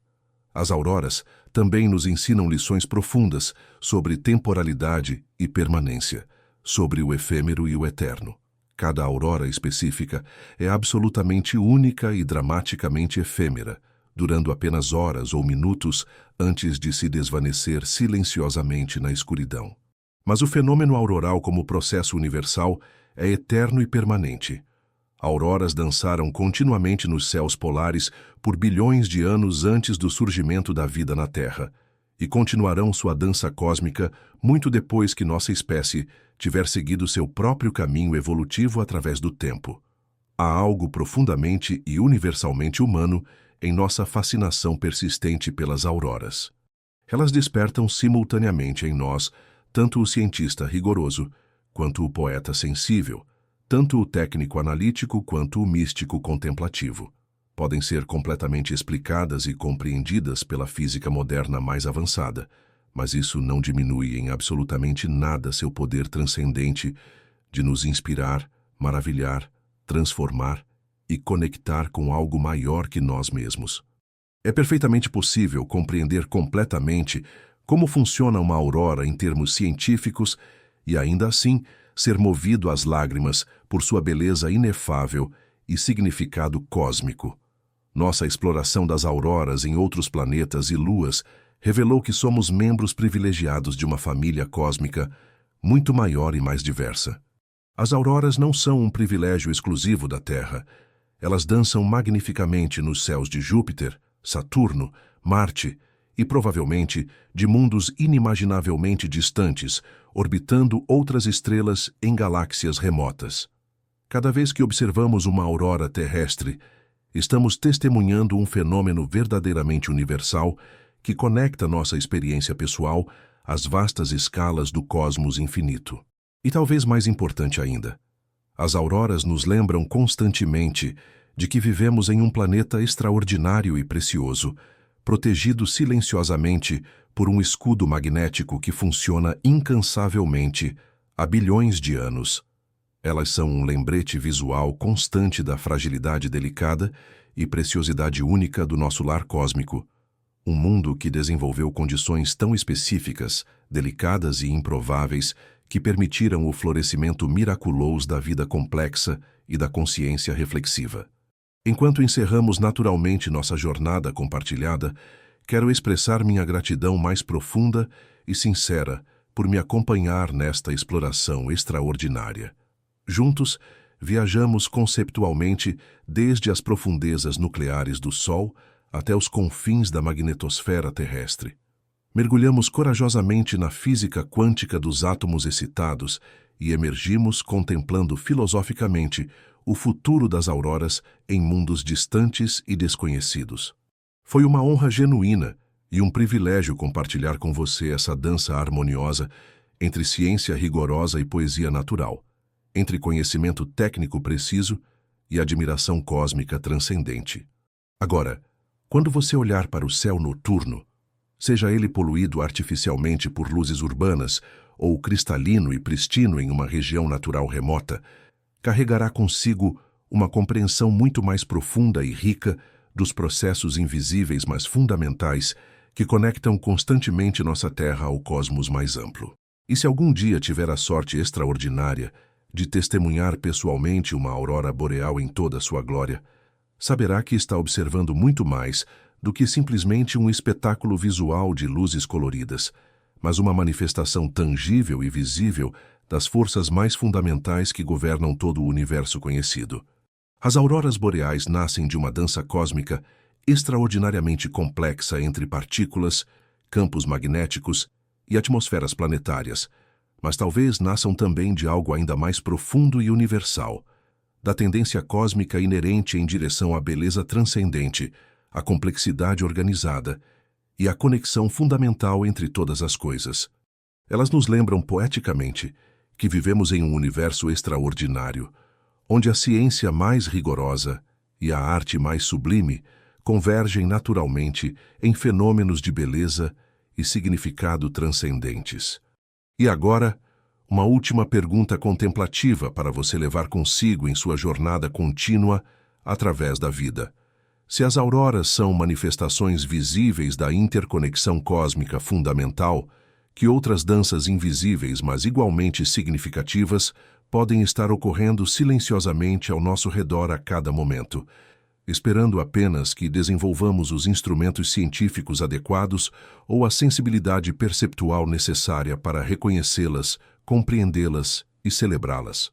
As auroras também nos ensinam lições profundas sobre temporalidade e permanência, sobre o efêmero e o eterno. Cada aurora específica é absolutamente única e dramaticamente efêmera, durando apenas horas ou minutos antes de se desvanecer silenciosamente na escuridão. Mas o fenômeno auroral como processo universal é eterno e permanente. Auroras dançaram continuamente nos céus polares por bilhões de anos antes do surgimento da vida na Terra, e continuarão sua dança cósmica muito depois que nossa espécie tiver seguido seu próprio caminho evolutivo através do tempo. Há algo profundamente e universalmente humano em nossa fascinação persistente pelas auroras. Elas despertam simultaneamente em nós tanto o cientista rigoroso quanto o poeta sensível, tanto o técnico analítico quanto o místico contemplativo. Podem ser completamente explicadas e compreendidas pela física moderna mais avançada, mas isso não diminui em absolutamente nada seu poder transcendente de nos inspirar, maravilhar, transformar e conectar com algo maior que nós mesmos. É perfeitamente possível compreender completamente como funciona uma aurora em termos científicos e, ainda assim, ser movido às lágrimas por sua beleza inefável e significado cósmico. Nossa exploração das auroras em outros planetas e luas revelou que somos membros privilegiados de uma família cósmica muito maior e mais diversa. As auroras não são um privilégio exclusivo da Terra. Elas dançam magnificamente nos céus de Júpiter, Saturno, Marte e, provavelmente, de mundos inimaginavelmente distantes, orbitando outras estrelas em galáxias remotas. Cada vez que observamos uma aurora terrestre, estamos testemunhando um fenômeno verdadeiramente universal que conecta nossa experiência pessoal às vastas escalas do cosmos infinito. E talvez mais importante ainda, as auroras nos lembram constantemente de que vivemos em um planeta extraordinário e precioso, protegido silenciosamente por um escudo magnético que funciona incansavelmente há bilhões de anos. Elas são um lembrete visual constante da fragilidade delicada e preciosidade única do nosso lar cósmico, um mundo que desenvolveu condições tão específicas, delicadas e improváveis que permitiram o florescimento miraculoso da vida complexa e da consciência reflexiva. Enquanto encerramos naturalmente nossa jornada compartilhada, quero expressar minha gratidão mais profunda e sincera por me acompanhar nesta exploração extraordinária. Juntos, viajamos conceptualmente desde as profundezas nucleares do Sol até os confins da magnetosfera terrestre. Mergulhamos corajosamente na física quântica dos átomos excitados e emergimos contemplando filosoficamente o futuro das auroras em mundos distantes e desconhecidos. Foi uma honra genuína e um privilégio compartilhar com você essa dança harmoniosa entre ciência rigorosa e poesia natural, entre conhecimento técnico preciso e admiração cósmica transcendente. Agora, quando você olhar para o céu noturno, seja ele poluído artificialmente por luzes urbanas ou cristalino e pristino em uma região natural remota, carregará consigo uma compreensão muito mais profunda e rica dos processos invisíveis mas fundamentais que conectam constantemente nossa Terra ao cosmos mais amplo. E se algum dia tiver a sorte extraordinária de testemunhar pessoalmente uma aurora boreal em toda a sua glória, saberá que está observando muito mais do que simplesmente um espetáculo visual de luzes coloridas, mas uma manifestação tangível e visível das forças mais fundamentais que governam todo o universo conhecido. As auroras boreais nascem de uma dança cósmica extraordinariamente complexa entre partículas, campos magnéticos e atmosferas planetárias, mas talvez nasçam também de algo ainda mais profundo e universal, da tendência cósmica inerente em direção à beleza transcendente, à complexidade organizada e à conexão fundamental entre todas as coisas. Elas nos lembram poeticamente que vivemos em um universo extraordinário, onde a ciência mais rigorosa e a arte mais sublime convergem naturalmente em fenômenos de beleza e significado transcendentes. E agora, uma última pergunta contemplativa para você levar consigo em sua jornada contínua através da vida. Se as auroras são manifestações visíveis da interconexão cósmica fundamental, que outras danças invisíveis, mas igualmente significativas, podem estar ocorrendo silenciosamente ao nosso redor a cada momento, esperando apenas que desenvolvamos os instrumentos científicos adequados ou a sensibilidade perceptual necessária para reconhecê-las, compreendê-las e celebrá-las.